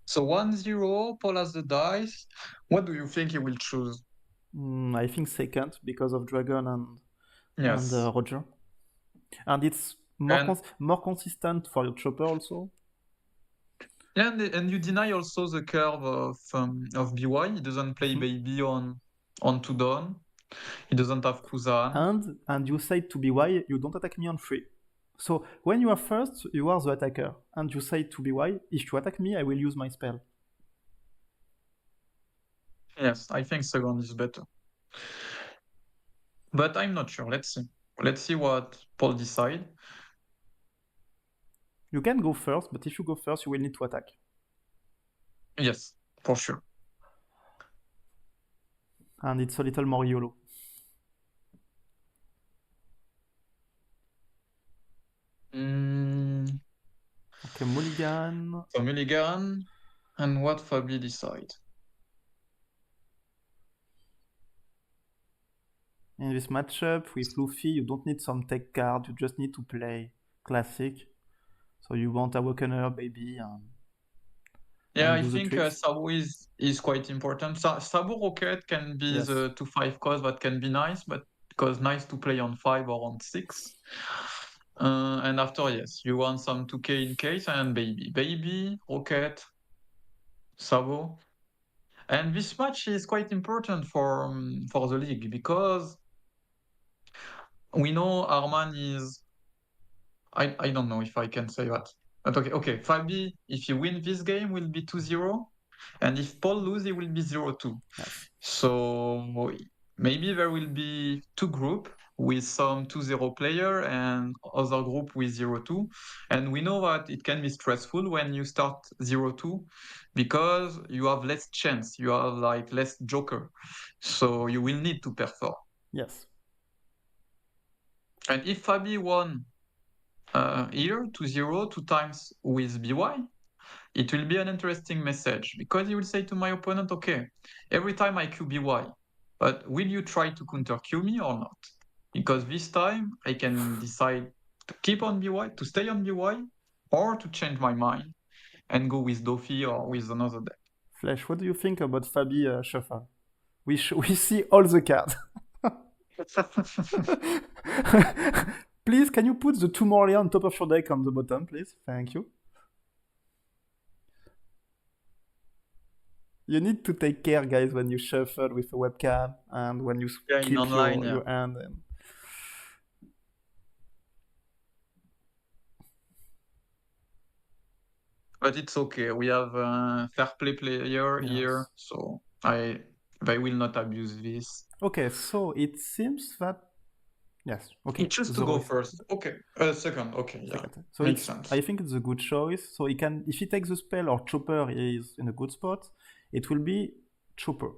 [SPEAKER 3] So 1-0, Paul has the dice. What do you think he will choose?
[SPEAKER 2] I think second because of Dragon and
[SPEAKER 3] Yes.
[SPEAKER 2] Roger. And it's more consistent for your chopper also.
[SPEAKER 3] Yeah, and you deny also the curve of BY. He doesn't play baby on 2 down. He doesn't have Kuzan.
[SPEAKER 2] And you say to BY, you don't attack me on 3. So when you are first, you are the attacker. And you say to BY, if you attack me, I will use my spell.
[SPEAKER 3] Yes, I think second is better. But I'm not sure. Let's see. Let's see what Paul decides.
[SPEAKER 2] You can go first, but if you go first, you will need to attack.
[SPEAKER 3] Yes, for sure.
[SPEAKER 2] And it's a little more Yolo. Okay, Mulligan.
[SPEAKER 3] So Mulligan. And what Fabby decide?
[SPEAKER 2] In this matchup with Luffy, you don't need some tech card. You just need to play classic. So you want Awakener, baby.
[SPEAKER 3] Yeah, I think Sabo is quite important. Sabo Rocket can be the 2/5 cost that can be nice, but because nice to play on 5 or on 6. And after, yes, you want some 2K in case and baby. Baby, Rocket, Sabo. And this match is quite important for the league because we know Arman is... I don't know if I can say that. But okay. Fabby, if he win this game, will be 2-0. And if Paul lose, he will be 0-2.
[SPEAKER 2] Yes.
[SPEAKER 3] So maybe there will be 2 groups with some 2-0 player and other group with 0-2. And we know that it can be stressful when you start 0-2 because you have less chance. You have like less joker. So you will need to perform.
[SPEAKER 2] Yes.
[SPEAKER 3] And if Fabby won here 2-0 2 times with BY, it will be an interesting message because he will say to my opponent, okay, every time I Q BY, but will you try to counter Q me or not? Because this time I can decide to keep on BY, to stay on BY, or to change my mind and go with Dofi or with another deck.
[SPEAKER 2] Flash, what do you think about Fabby shuffle? We see all the cards. Please, can you put the 2 Moria on top of your deck on the bottom, please? Thank you. You need to take care, guys, when you shuffle with a webcam and when you keep your hand.
[SPEAKER 3] But it's okay. We have a fair play player here, so they will not abuse this.
[SPEAKER 2] Okay, so it seems that... Yes, okay.
[SPEAKER 3] He chose to go first. Okay, second. Okay, yeah.
[SPEAKER 2] So makes sense. I think it's a good choice. So he can, if he takes the spell or Chopper is in a good spot, it will be Chopper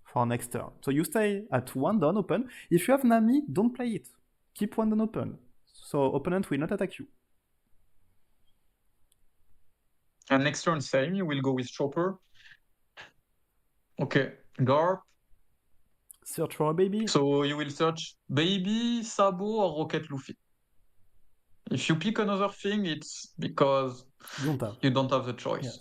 [SPEAKER 2] for next turn. So you stay at 1 down open. If you have Nami, don't play it. Keep 1 down open. So opponent will not attack you.
[SPEAKER 3] And next turn, same. You will go with Chopper. Okay, Garp.
[SPEAKER 2] Search for a baby.
[SPEAKER 3] So you will search baby, Sabo, or Rocket Luffy. If you pick another thing, it's because you don't have the choice.
[SPEAKER 2] Yes.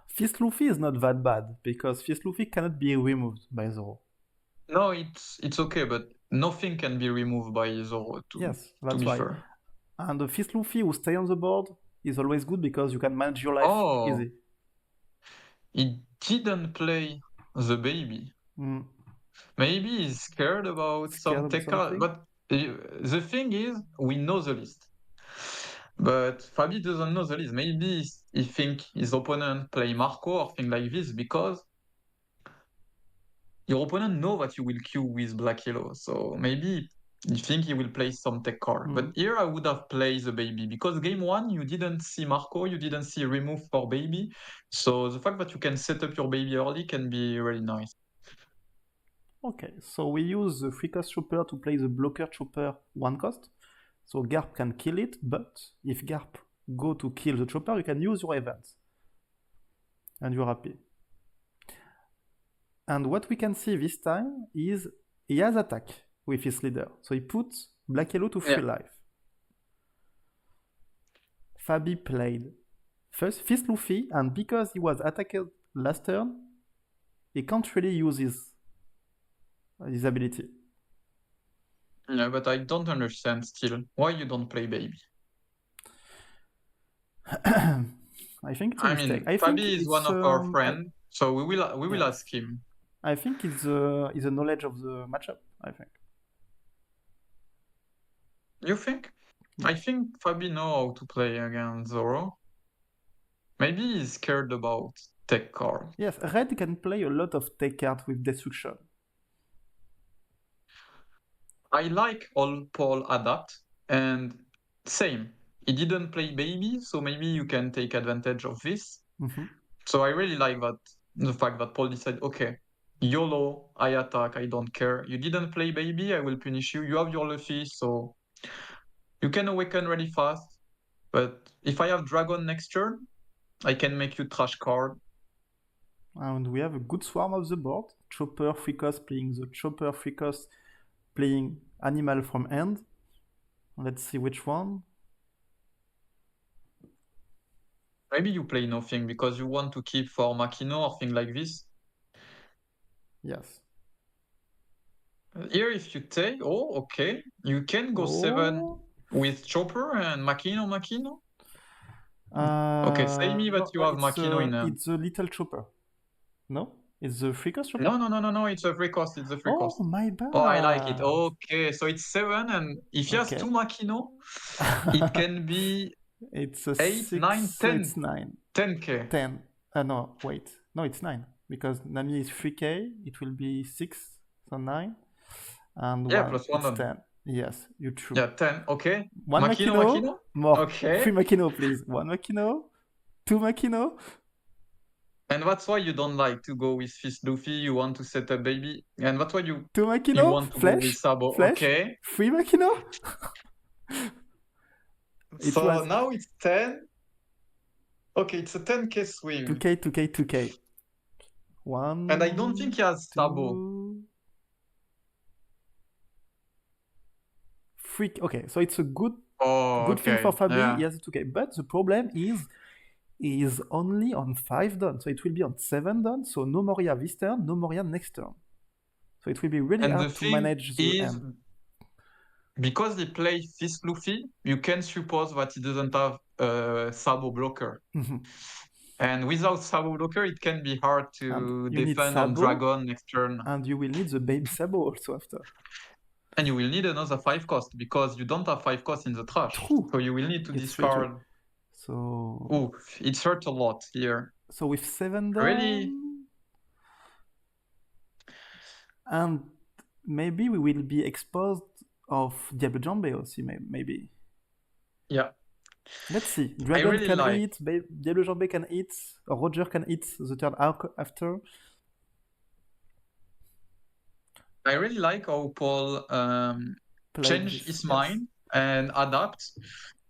[SPEAKER 2] Fist Luffy is not that bad because Fist Luffy cannot be removed by Zoro.
[SPEAKER 3] No, it's okay, but nothing can be removed by Zoro.
[SPEAKER 2] Yes, that's why. Fair. And the Fist Luffy who stay on the board is always good because you can manage your life easy.
[SPEAKER 3] He didn't play the baby. Maybe he's scared about some tech card. But the thing is, we know the list. But Fabby doesn't know the list. Maybe he think his opponent play Marco or thing like this because your opponent know that you will queue with Black Yellow. So maybe you think he will play some tech card. But here I would have played the baby because game 1 you didn't see Marco, you didn't see remove for baby. So the fact that you can set up your baby early can be really nice.
[SPEAKER 2] Okay, so we use the 3 cost Chopper to play the blocker Chopper 1 cost. So Garp can kill it, but if Garp go to kill the chopper, you can use your events. And you're happy. And what we can see this time is he has attack with his leader. So he puts Black Yellow to 3 life. Fabby played first Fist Luffy, and because he was attacked last turn, he can't really use his ability.
[SPEAKER 3] Yeah, but I don't understand still why you don't play Baby.
[SPEAKER 2] I think it's a mistake. I
[SPEAKER 3] Fabby
[SPEAKER 2] think
[SPEAKER 3] is one of our friends, so we will ask him.
[SPEAKER 2] I think it's a knowledge of the matchup, I think.
[SPEAKER 3] You think? I think Fabby know how to play against Zoro. Maybe he's scared about tech card.
[SPEAKER 2] Yes, Red can play a lot of tech cards with destruction.
[SPEAKER 3] I like all Paul adapt, and same. He didn't play Baby, so maybe you can take advantage of this. So I really like that, the fact that Paul decided, okay, YOLO, I attack, I don't care. You didn't play Baby, I will punish you. You have your Luffy, so you can awaken really fast. But if I have Dragon next turn, I can make you trash card.
[SPEAKER 2] And we have a good swarm of the board. Chopper, Free Cost playing the Chopper, Free Cost playing Animal from End. Let's see which one.
[SPEAKER 3] Maybe you play nothing because you want to keep for Makino or thing like this.
[SPEAKER 2] Yes.
[SPEAKER 3] Here, if you take, okay, you can go 7 with Chopper and Makino. Okay, say me that you have Makino in hand.
[SPEAKER 2] It's a little Chopper. No? It's the Free Cost Chopper?
[SPEAKER 3] No, it's a free cost. It's a free cost.
[SPEAKER 2] Oh, my bad.
[SPEAKER 3] Oh, I like it. Okay, so it's 7, and if he has 2 Makino, it can be
[SPEAKER 2] it's a
[SPEAKER 3] 8, 9, 10.
[SPEAKER 2] It's 9.
[SPEAKER 3] 10k.
[SPEAKER 2] 10. No, wait. No, it's 9. Because Nami is 3k, it will be 6, so 9. And
[SPEAKER 3] yeah,
[SPEAKER 2] 1,
[SPEAKER 3] plus 1
[SPEAKER 2] it's 10. Yes, you true.
[SPEAKER 3] Yeah, 10. Okay.
[SPEAKER 2] 1 Makino. More.
[SPEAKER 3] Okay.
[SPEAKER 2] 3 Makino, please. 1 Makino. 2 Makino.
[SPEAKER 3] And that's why you don't like to go with Fist Luffy. You want to set up Baby. And that's why you
[SPEAKER 2] 2 Makino.
[SPEAKER 3] You want to
[SPEAKER 2] Flash.
[SPEAKER 3] go with Sabo.
[SPEAKER 2] Flash.
[SPEAKER 3] Okay.
[SPEAKER 2] 3 Makino.
[SPEAKER 3] So now it's 10. Okay, it's a 10k swing.
[SPEAKER 2] 2k. 1.
[SPEAKER 3] And I don't think he has Sabo.
[SPEAKER 2] 3. Okay, so it's a good thing for Fabby.
[SPEAKER 3] Yeah.
[SPEAKER 2] He has 2k. But the problem is only on 5 done. So it will be on 7 done. So no Moria this turn, no Moria next turn. So it will be really hard to manage the end.
[SPEAKER 3] Because they play Fist Luffy, you can suppose that he doesn't have Sabo blocker. And without Sabo blocker, it can be hard to defend on Dragon next turn.
[SPEAKER 2] And you will need the Baby Sabo also after.
[SPEAKER 3] And you will need another 5 cost because you don't have 5 cost in the trash.
[SPEAKER 2] True.
[SPEAKER 3] So you will need to discard.
[SPEAKER 2] So.
[SPEAKER 3] Oh, it hurt a lot here.
[SPEAKER 2] So with 7 down.
[SPEAKER 3] Really?
[SPEAKER 2] And maybe we will be exposed of Diablo Jambe also, maybe.
[SPEAKER 3] Yeah.
[SPEAKER 2] Let's see. Dragon can eat, Diablo Jambe can eat, or Roger can eat the turn after.
[SPEAKER 3] I really like how Paul changed his mind and adapt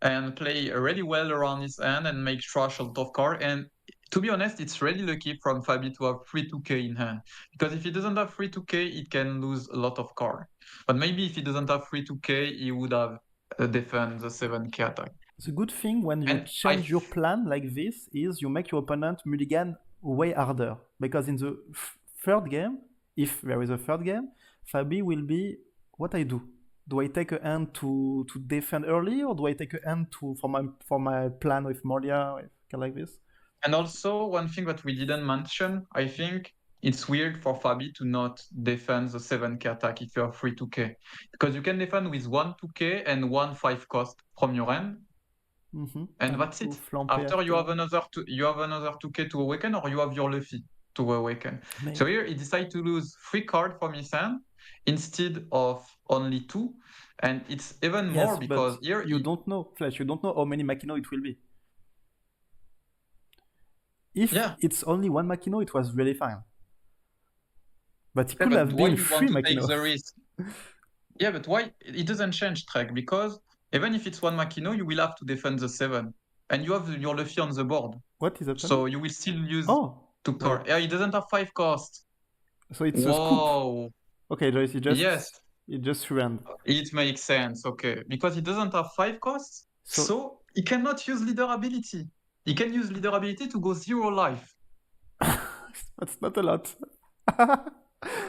[SPEAKER 3] and play really well around his hand and make trash out of card. And to be honest, it's really lucky from Fabby to have 3-2k in hand. Because if he doesn't have 3-2k, it can lose a lot of card. But maybe if he doesn't have 3-2k, he would have defend the 7k attack.
[SPEAKER 2] The good thing when you change your plan like this is you make your opponent mulligan way harder. Because in the third game, if there is a third game, Fabby will be what I do. Do I take a hand to defend early, or do I take a hand for my plan with Moria, like this?
[SPEAKER 3] And also one thing that we didn't mention, I think it's weird for Fabby to not defend the 7k attack if you have 3-2k, because you can defend with 1-2k and 1-5 cost from your end. And that's it. After you have another 2k to awaken, or you have your Luffy to awaken. Maybe. So here he decided to lose 3 cards from his hand instead of only 2, and it's even more because here
[SPEAKER 2] you don't know, Flash. You don't know how many Makino it will be. If it's only 1 Makino, it was really fine. But it could have been 3 Makino.
[SPEAKER 3] Take the risk? Yeah, but why it doesn't change track? Because even if it's one Makino, you will have to defend the 7. And you have your Luffy on the board.
[SPEAKER 2] What is happening?
[SPEAKER 3] So you will still use to core. Yeah, he doesn't have 5 cost.
[SPEAKER 2] So it's a scoop. Okay, Joyce, it just surrender.
[SPEAKER 3] It makes sense, okay. Because he doesn't have 5 costs, so he cannot use leader ability. He can use leader ability to go 0 life.
[SPEAKER 2] That's not a lot.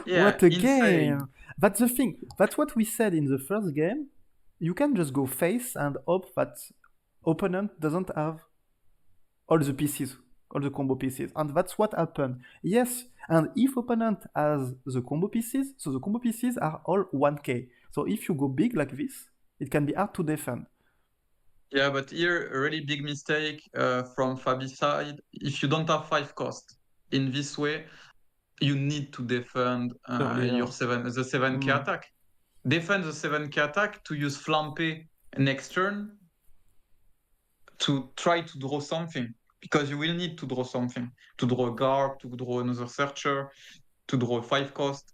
[SPEAKER 3] Yeah,
[SPEAKER 2] what a
[SPEAKER 3] insane.
[SPEAKER 2] game! That's the thing. That's what we said in the first game. You can just go face and hope that opponent doesn't have all the pieces, all the combo pieces. And that's what happened. Yes, and if opponent has the combo pieces, so the combo pieces are all 1k. So if you go big like this, it can be hard to defend.
[SPEAKER 3] Yeah, but here, a really big mistake from Fabby's side. If you don't have 5 cost in this way, you need to defend your 7k attack. Defend the 7k attack to use Flampe next turn to try to draw something. Because you will need to draw something. To draw a Garb, to draw another Searcher, to draw a 5 cost.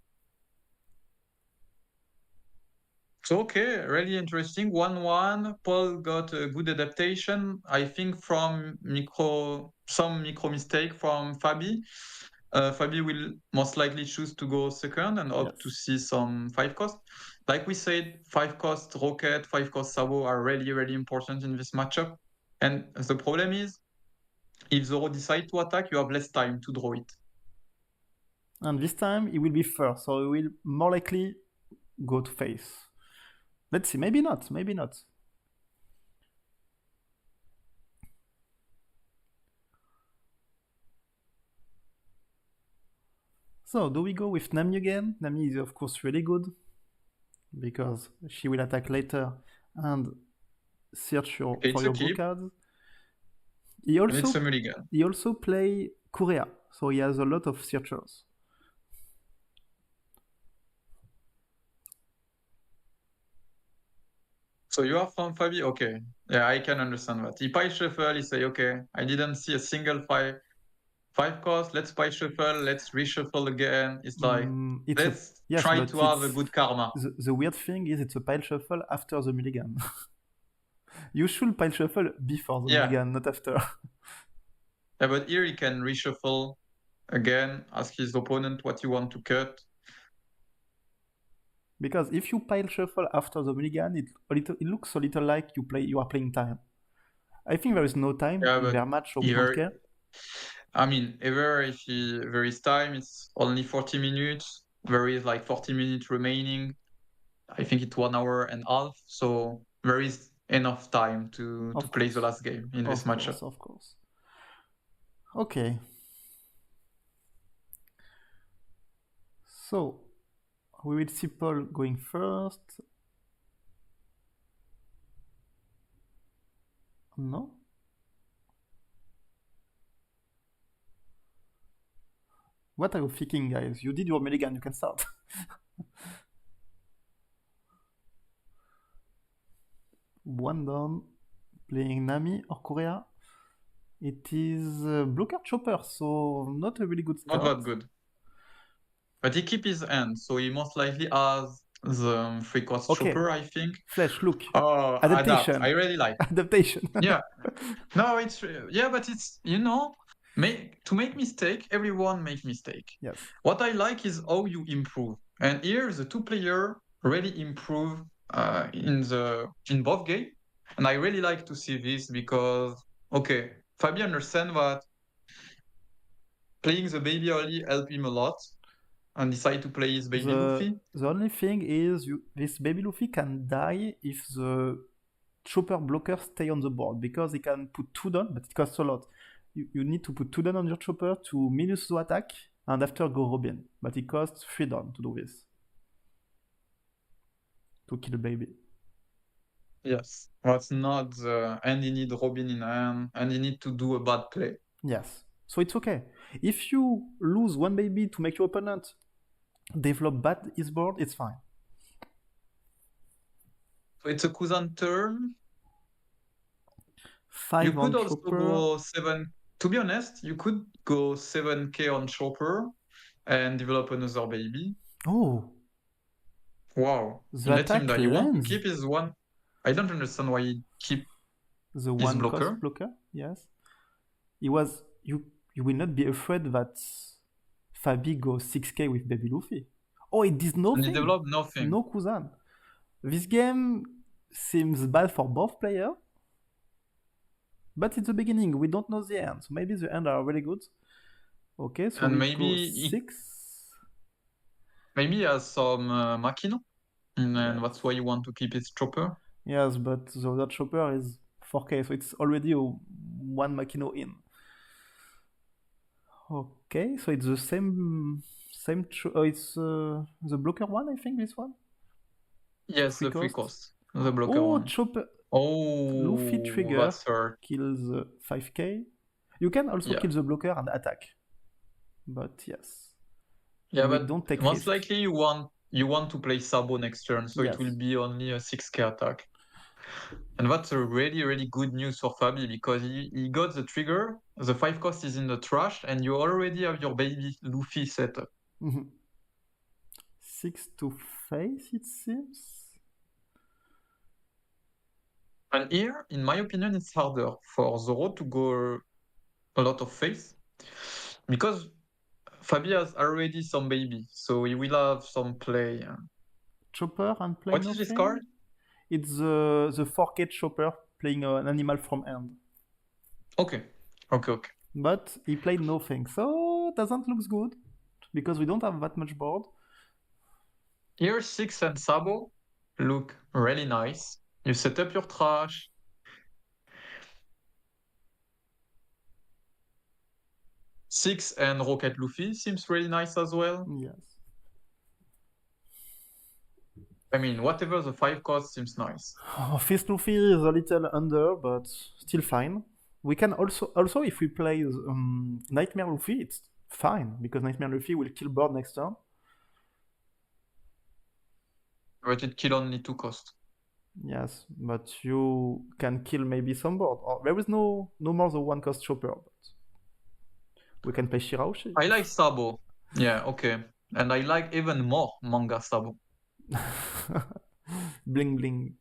[SPEAKER 3] So, okay, really interesting. 1-1. Paul got a good adaptation, I think, from some micro mistake from Fabby. Fabby will most likely choose to go second and hope to see some 5 cost. Like we said, 5 cost Rocket, 5 cost Sabo are really, really important in this matchup. And the problem is, if Zoro decides to attack, you have less time to draw it.
[SPEAKER 2] And this time, he will be first, so he will more likely go to face. Let's see, maybe not, maybe not. So, do we go with Nami again? Nami is of course really good, because she will attack later and search for your blue cards. He also play Korea, so he has a lot of searchers.
[SPEAKER 3] So you are from Fabby? Okay. Yeah, I can understand that. He pie shuffle, he say, okay, I didn't see a single 5 cost, let's pie shuffle, let's reshuffle again. It's like, let's try to have a good karma.
[SPEAKER 2] The weird thing is it's a pile shuffle after the mulligan. You should pile shuffle before the mulligan, not after.
[SPEAKER 3] Yeah, but here he can reshuffle again, ask his opponent what you want to cut.
[SPEAKER 2] Because if you pile shuffle after the mulligan, it looks a little like you are playing time. I think there is no time in their match, so we don't care.
[SPEAKER 3] I mean, if there is time, it's only 40 minutes. There is like 40 minutes remaining. I think it's 1 hour and a half. So there is enough time to play the last game in this matchup.
[SPEAKER 2] Of course. Okay. So we will see Paul going first. No? What are you thinking, guys? You did your mulligan, you can start. One down, playing Nami or Korea. It is blue card chopper, so not a really good start.
[SPEAKER 3] Not that good. But he keep his hand, so he most likely has the 3 cost chopper, I think.
[SPEAKER 2] Flash, look.
[SPEAKER 3] Oh, adaptation. I really like.
[SPEAKER 2] Adaptation.
[SPEAKER 3] Yeah. No, it's but it's to make mistake, everyone make mistake.
[SPEAKER 2] Yes.
[SPEAKER 3] What I like is how you improve. And here the 2 player really improve in both game. And I really like to see this because Fabby understand that playing the baby early help him a lot and decide to play his baby Luffy.
[SPEAKER 2] The only thing is this baby Luffy can die if the chopper blocker stay on the board, because he can put 2 down, but it costs a lot. You need to put 2 down on your chopper to minus the attack and after go Robin, but it costs 3 down to do this. To kill baby.
[SPEAKER 3] Yes, that's not and you need Robin in hand and you need to do a bad play.
[SPEAKER 2] Yes, so it's okay. If you lose 1 baby to make your opponent develop bad his board, it's fine.
[SPEAKER 3] So it's a Kuzan turn.
[SPEAKER 2] 5
[SPEAKER 3] you could
[SPEAKER 2] on
[SPEAKER 3] also
[SPEAKER 2] chopper.
[SPEAKER 3] go 7. To be honest, you could go 7k on chopper and develop another baby.
[SPEAKER 2] Oh.
[SPEAKER 3] Wow.
[SPEAKER 2] The
[SPEAKER 3] Let him
[SPEAKER 2] attack
[SPEAKER 3] die. You want to
[SPEAKER 2] lands.
[SPEAKER 3] keep his 1. I don't understand why he keep
[SPEAKER 2] The
[SPEAKER 3] his
[SPEAKER 2] one
[SPEAKER 3] blocker.
[SPEAKER 2] cost blocker, yes. He was you will not be afraid that Fabby goes 6k with Baby Luffy. Oh, it did
[SPEAKER 3] And
[SPEAKER 2] nothing.
[SPEAKER 3] he developed nothing.
[SPEAKER 2] No Kuzan. This game seems bad for both players. But it's the beginning, we don't know the end. So maybe the end are really good. Okay, so
[SPEAKER 3] and
[SPEAKER 2] we
[SPEAKER 3] maybe
[SPEAKER 2] go 6.
[SPEAKER 3] Maybe he has some Makino, and
[SPEAKER 2] Yes.
[SPEAKER 3] that's why you want to keep his chopper.
[SPEAKER 2] Yes, but the other chopper is 4k, so it's already one Makino in. Okay, so it's the same it's the blocker one, I think, this one?
[SPEAKER 3] Yes,
[SPEAKER 2] Free
[SPEAKER 3] the free
[SPEAKER 2] cost.
[SPEAKER 3] cost. The blocker one.
[SPEAKER 2] Chopper.
[SPEAKER 3] Oh,
[SPEAKER 2] Luffy trigger
[SPEAKER 3] that's hurt.
[SPEAKER 2] kills 5k. You can also kill the blocker and attack. But yes.
[SPEAKER 3] Yeah,
[SPEAKER 2] we
[SPEAKER 3] but
[SPEAKER 2] don't take
[SPEAKER 3] most
[SPEAKER 2] risk.
[SPEAKER 3] likely you want to play Sabo next turn, so
[SPEAKER 2] Yes.
[SPEAKER 3] it will be only a 6k attack. And that's a really, really good news for Fabby because he got the trigger, the 5 cost is in the trash, and you already have your baby Luffy set up.
[SPEAKER 2] 6 to face, it seems.
[SPEAKER 3] And here, in my opinion, it's harder for Zoro to go a lot of face because Fabby has already some baby, so he will have some play.
[SPEAKER 2] Chopper and play
[SPEAKER 3] What is this card?
[SPEAKER 2] It's the 4k chopper playing an animal from end.
[SPEAKER 3] Okay.
[SPEAKER 2] But he played nothing, so it doesn't look good because we don't have that much board.
[SPEAKER 3] Here, 6 and Sabo look really nice. You set up your trash. Six and Rocket Luffy seems really nice as well.
[SPEAKER 2] Yes.
[SPEAKER 3] I mean, whatever the 5 cost seems nice.
[SPEAKER 2] Fist Luffy is a little under, but still fine. We can also if we play Nightmare Luffy, it's fine because Nightmare Luffy will kill board next turn.
[SPEAKER 3] But it kill only 2 cost.
[SPEAKER 2] Yes, but you can kill maybe some board. Or there is no more the 1 cost chopper, but we can play Shiraushi.
[SPEAKER 3] I like Sabo. Yeah, okay. And I like even more manga Sabo.
[SPEAKER 2] Bling bling.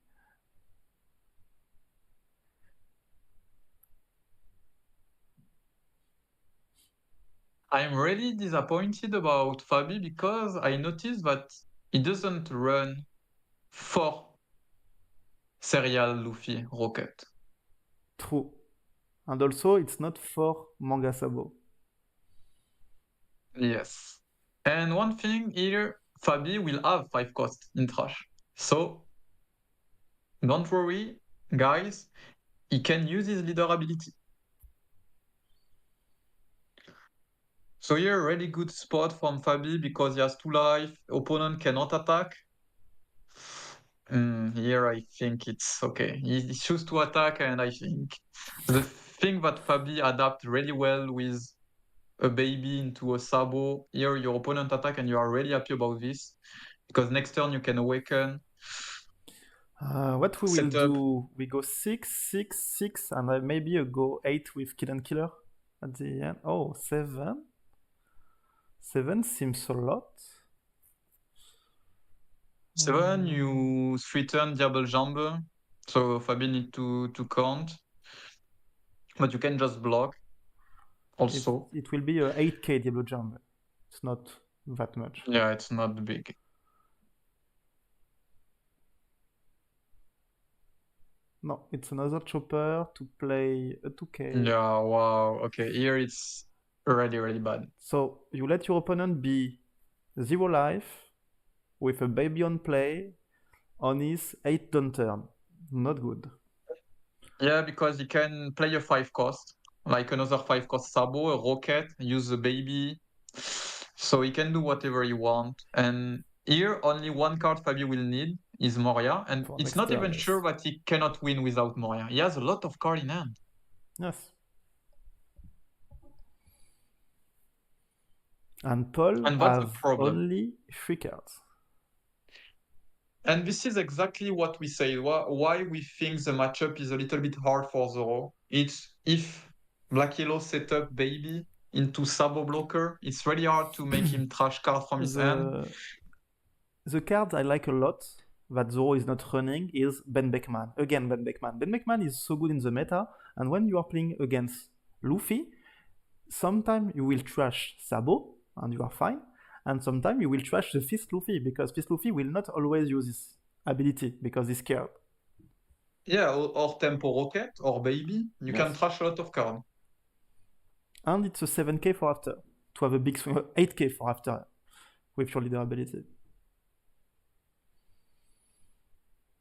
[SPEAKER 3] I'm really disappointed about Fabby because I noticed that he doesn't run for Serial Luffy Rocket.
[SPEAKER 2] True. And also it's not for manga Sabo.
[SPEAKER 3] Yes. And one thing here, Fabby will have 5 cost in trash. So don't worry, guys, he can use his leader ability. So here, really good spot from Fabby because he has 2 life, opponent cannot attack. Here I think it's okay. He chooses to attack, and I think the thing that Fabby adapt really well with a baby into a Sabo. Here your opponent attack and you are really happy about this because next turn you can awaken.
[SPEAKER 2] What we will do, we go 6, 6, 6, and maybe a go 8 with Kill and Killer at the end. Oh, 7. 7 seems a lot.
[SPEAKER 3] 7, you 3-turn Diable Jambe, so Fabby need to count. But you can just block also.
[SPEAKER 2] It will be a 8k Diablo Jambe. It's not that much.
[SPEAKER 3] Yeah, it's not big.
[SPEAKER 2] No, it's another chopper to play a 2k.
[SPEAKER 3] Yeah, wow. Okay, here it's really, really bad.
[SPEAKER 2] So you let your opponent be 0 life with a baby on play on his 8 down turn. Not good.
[SPEAKER 3] Yeah, because he can play a 5 cost, like another 5 cost Sabo, a Rocket, use the baby. So he can do whatever he wants. And here, only 1 card Fabby will need is Moria. And it's not even sure that he cannot win without Moria. He has a lot of cards in hand.
[SPEAKER 2] Yes. And Paul has only 3 cards.
[SPEAKER 3] And this is exactly what we say, why we think the matchup is a little bit hard for Zoro. It's if Black Yellow set up Baby into Sabo blocker, it's really hard to make him trash card from his hand.
[SPEAKER 2] The cards I like a lot that Zoro is not running is Ben Beckman. Again, Ben Beckman. Ben Beckman is so good in the meta, and when you are playing against Luffy, sometimes you will trash Sabo, and you are fine, and sometimes you will trash the Fist Luffy, because Fist Luffy will not always use his ability, because he's scared.
[SPEAKER 3] Yeah, or Tempo Rocket, or Baby. You can
[SPEAKER 2] Yes.
[SPEAKER 3] trash a lot of cards.
[SPEAKER 2] And it's a 7k for after, to have a big swing, 8k for after, with your leader ability.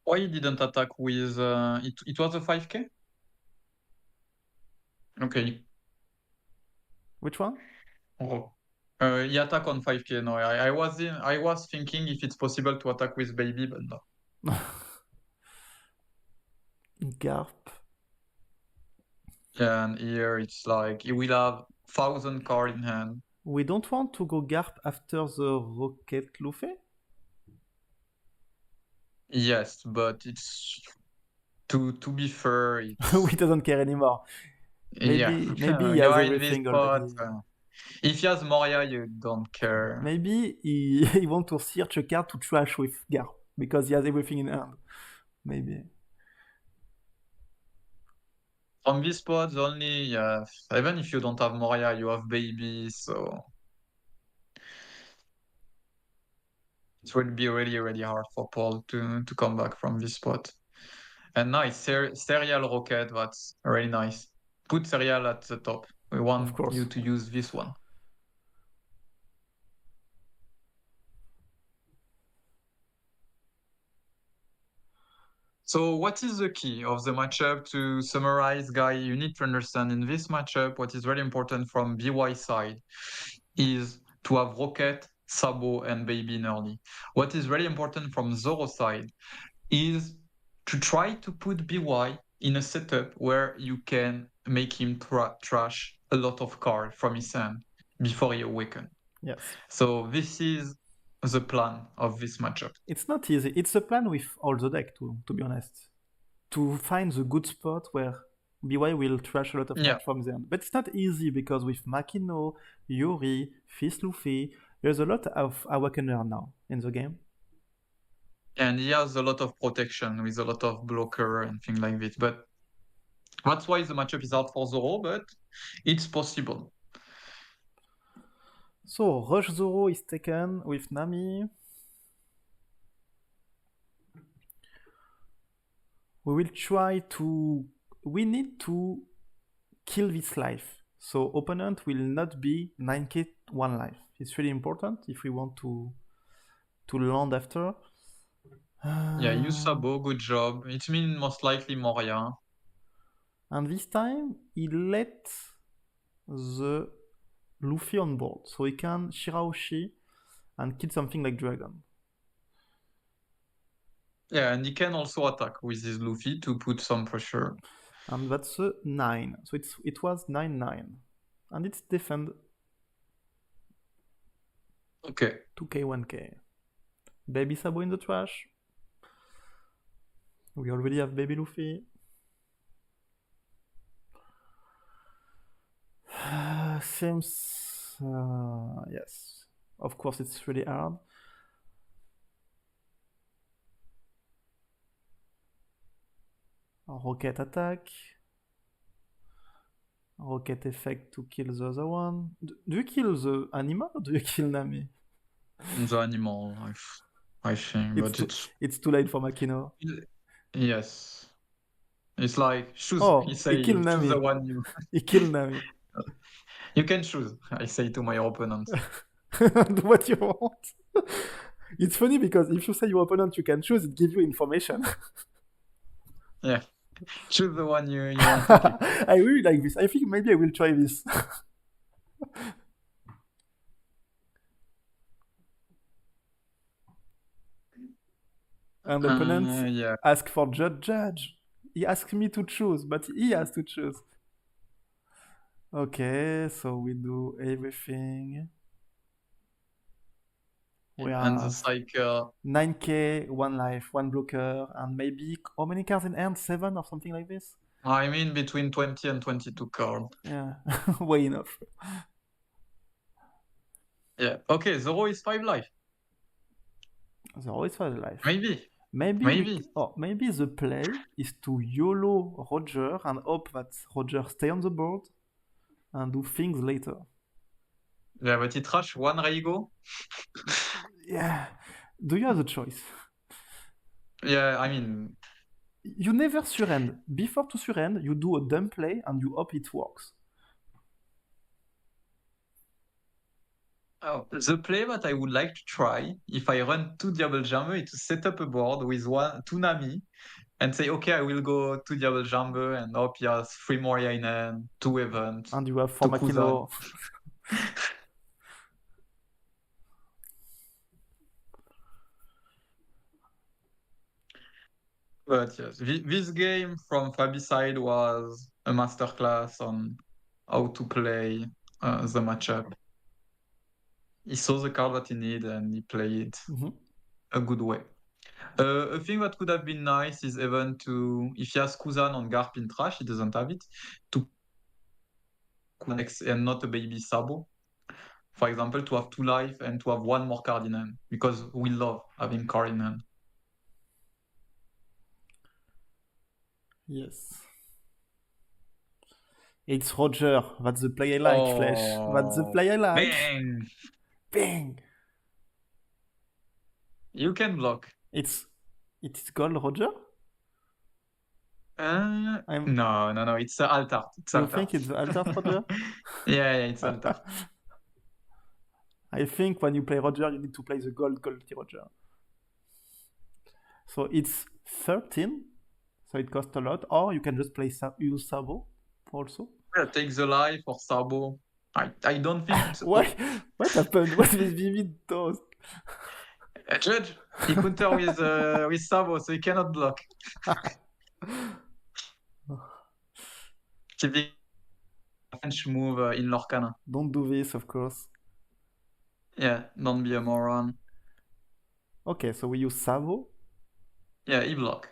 [SPEAKER 3] Why he didn't attack with... it was a 5k? Okay.
[SPEAKER 2] Which one?
[SPEAKER 3] Oh. He attack on 5k. No, I was thinking if it's possible to attack with Baby, but no.
[SPEAKER 2] Garp.
[SPEAKER 3] Yeah, and here it's like he will have 1,000 cards in hand.
[SPEAKER 2] We don't want to go Garp after the Rocket Luffy?
[SPEAKER 3] Yes, but it's... To be fair,
[SPEAKER 2] He
[SPEAKER 3] it's...
[SPEAKER 2] doesn't care anymore. Maybe
[SPEAKER 3] Yeah.
[SPEAKER 2] he
[SPEAKER 3] You
[SPEAKER 2] has
[SPEAKER 3] are in this
[SPEAKER 2] everything
[SPEAKER 3] spot.
[SPEAKER 2] already.
[SPEAKER 3] If he has Moria, you don't care.
[SPEAKER 2] Maybe he want to search a card to trash with Garp, because he has everything in hand. Maybe.
[SPEAKER 3] From this spot, only... Yeah, even if you don't have Moria, you have Baby, so... It will be really, really hard for Paul to come back from this spot. And nice, Serial Rocket, that's really nice. Put Serial at the top. We want you to use this one. So what is the key of the matchup? To summarize, Guy, you need to understand in this matchup, what is really important from BY side is to have Rocket, Sabo, and Baby in early. What is really important from Zoro side is to try to put BY in a setup where you can make him trash a lot of cards from his hand before he awakens.
[SPEAKER 2] Yes.
[SPEAKER 3] So this is the plan of this matchup.
[SPEAKER 2] It's not easy. It's a plan with all the deck, to be honest. To find the good spot where BY will trash a lot of cards from them. But it's not easy, because with Makino, Yuri, Fist Luffy, there's a lot of Awakener now in the game.
[SPEAKER 3] And he has a lot of protection with a lot of blocker and things like this. But that's why the matchup is hard for Zoro, but it's possible.
[SPEAKER 2] So, Rush Zoro is taken with Nami. We will try to... We need to kill this life. So, opponent will not be 9k 1 life. It's really important if we want to land after.
[SPEAKER 3] Yeah, use Sabo, good job. It means most likely Moria.
[SPEAKER 2] And this time, he let the Luffy on board, so he can Shirahoshi and kill something like Dragon.
[SPEAKER 3] Yeah, and he can also attack with his Luffy to put some pressure.
[SPEAKER 2] And that's a 9. So it was 9-9. And it's defend.
[SPEAKER 3] Okay.
[SPEAKER 2] 2k, 1k. Baby Sabo in the trash. We already have Baby Luffy. Seems... yes. Of course, it's really hard. Rocket attack. Rocket effect to kill the other one. Do you kill the animal or do you kill Nami?
[SPEAKER 3] The animal, I think.
[SPEAKER 2] It's too late for Makino.
[SPEAKER 3] Yes. It's like, choose.
[SPEAKER 2] He killed Nami.
[SPEAKER 3] Choose the one you...
[SPEAKER 2] He killed Nami.
[SPEAKER 3] You can choose, I say to my opponent.
[SPEAKER 2] Do what you want. It's funny because if you say your opponent you can choose, it gives you information.
[SPEAKER 3] Yeah. Choose the one you want to pick.
[SPEAKER 2] I really like this. I think maybe I will try this. And the opponent ask for judge. He asked me to choose, but he has to choose. Okay, so we do everything. We
[SPEAKER 3] and the cycle.
[SPEAKER 2] 9k, 1 life, 1 blocker, and maybe how many cards in hand? 7 or something like this?
[SPEAKER 3] I mean between 20 and 22 cards.
[SPEAKER 2] Yeah, way enough.
[SPEAKER 3] Yeah, okay, Zoro is 5 life.
[SPEAKER 2] Zoro is 5 life.
[SPEAKER 3] Maybe. Maybe.
[SPEAKER 2] Maybe the play is to YOLO Roger and hope that Roger stay on the board and do things later.
[SPEAKER 3] Yeah, but he trash one Reigo.
[SPEAKER 2] Yeah. Do you have the choice?
[SPEAKER 3] Yeah, I mean,
[SPEAKER 2] You never surrender. Before to surrender, you do a dumb play and you hope it works.
[SPEAKER 3] the play that I would like to try if I run 2 Diable Jambe is to set up a board with 2 Nami and say, okay, I will go 2 Diable Jambe and hope he has 3 Moria in hand, 2 events,
[SPEAKER 2] And you have
[SPEAKER 3] 2
[SPEAKER 2] 4 Makino.
[SPEAKER 3] But yes, this game from Fabby's side was a masterclass on how to play the matchup. He saw the card that he needed and he played a good way. A thing that could have been nice is even to, if he has Kuzan on Garp in trash, he doesn't have it, to connect and not a baby Sabo. For example, to have 2 life and to have 1 more card in hand, because we love having card in hand.
[SPEAKER 2] Yes. It's Roger. That's the play I like, Flash. That's the play I like.
[SPEAKER 3] Bang!
[SPEAKER 2] Bang!
[SPEAKER 3] You can block.
[SPEAKER 2] It's gold, Roger?
[SPEAKER 3] No, it's Altart.
[SPEAKER 2] You think it's Altart, Roger?
[SPEAKER 3] Yeah, it's Altart.
[SPEAKER 2] I think when you play Roger, you need to play the gold Roger. So it's 13, so it costs a lot. Or you can just use Sabo also.
[SPEAKER 3] Yeah, take the life or Sabo. I don't think it's...
[SPEAKER 2] What happened? What is Vivid does?
[SPEAKER 3] Judge, he counter with Sabo, so he cannot block. Typical French move in Lorcana.
[SPEAKER 2] Don't do this, of course.
[SPEAKER 3] Yeah, don't be a moron.
[SPEAKER 2] Okay, so we use Sabo.
[SPEAKER 3] Yeah, he block.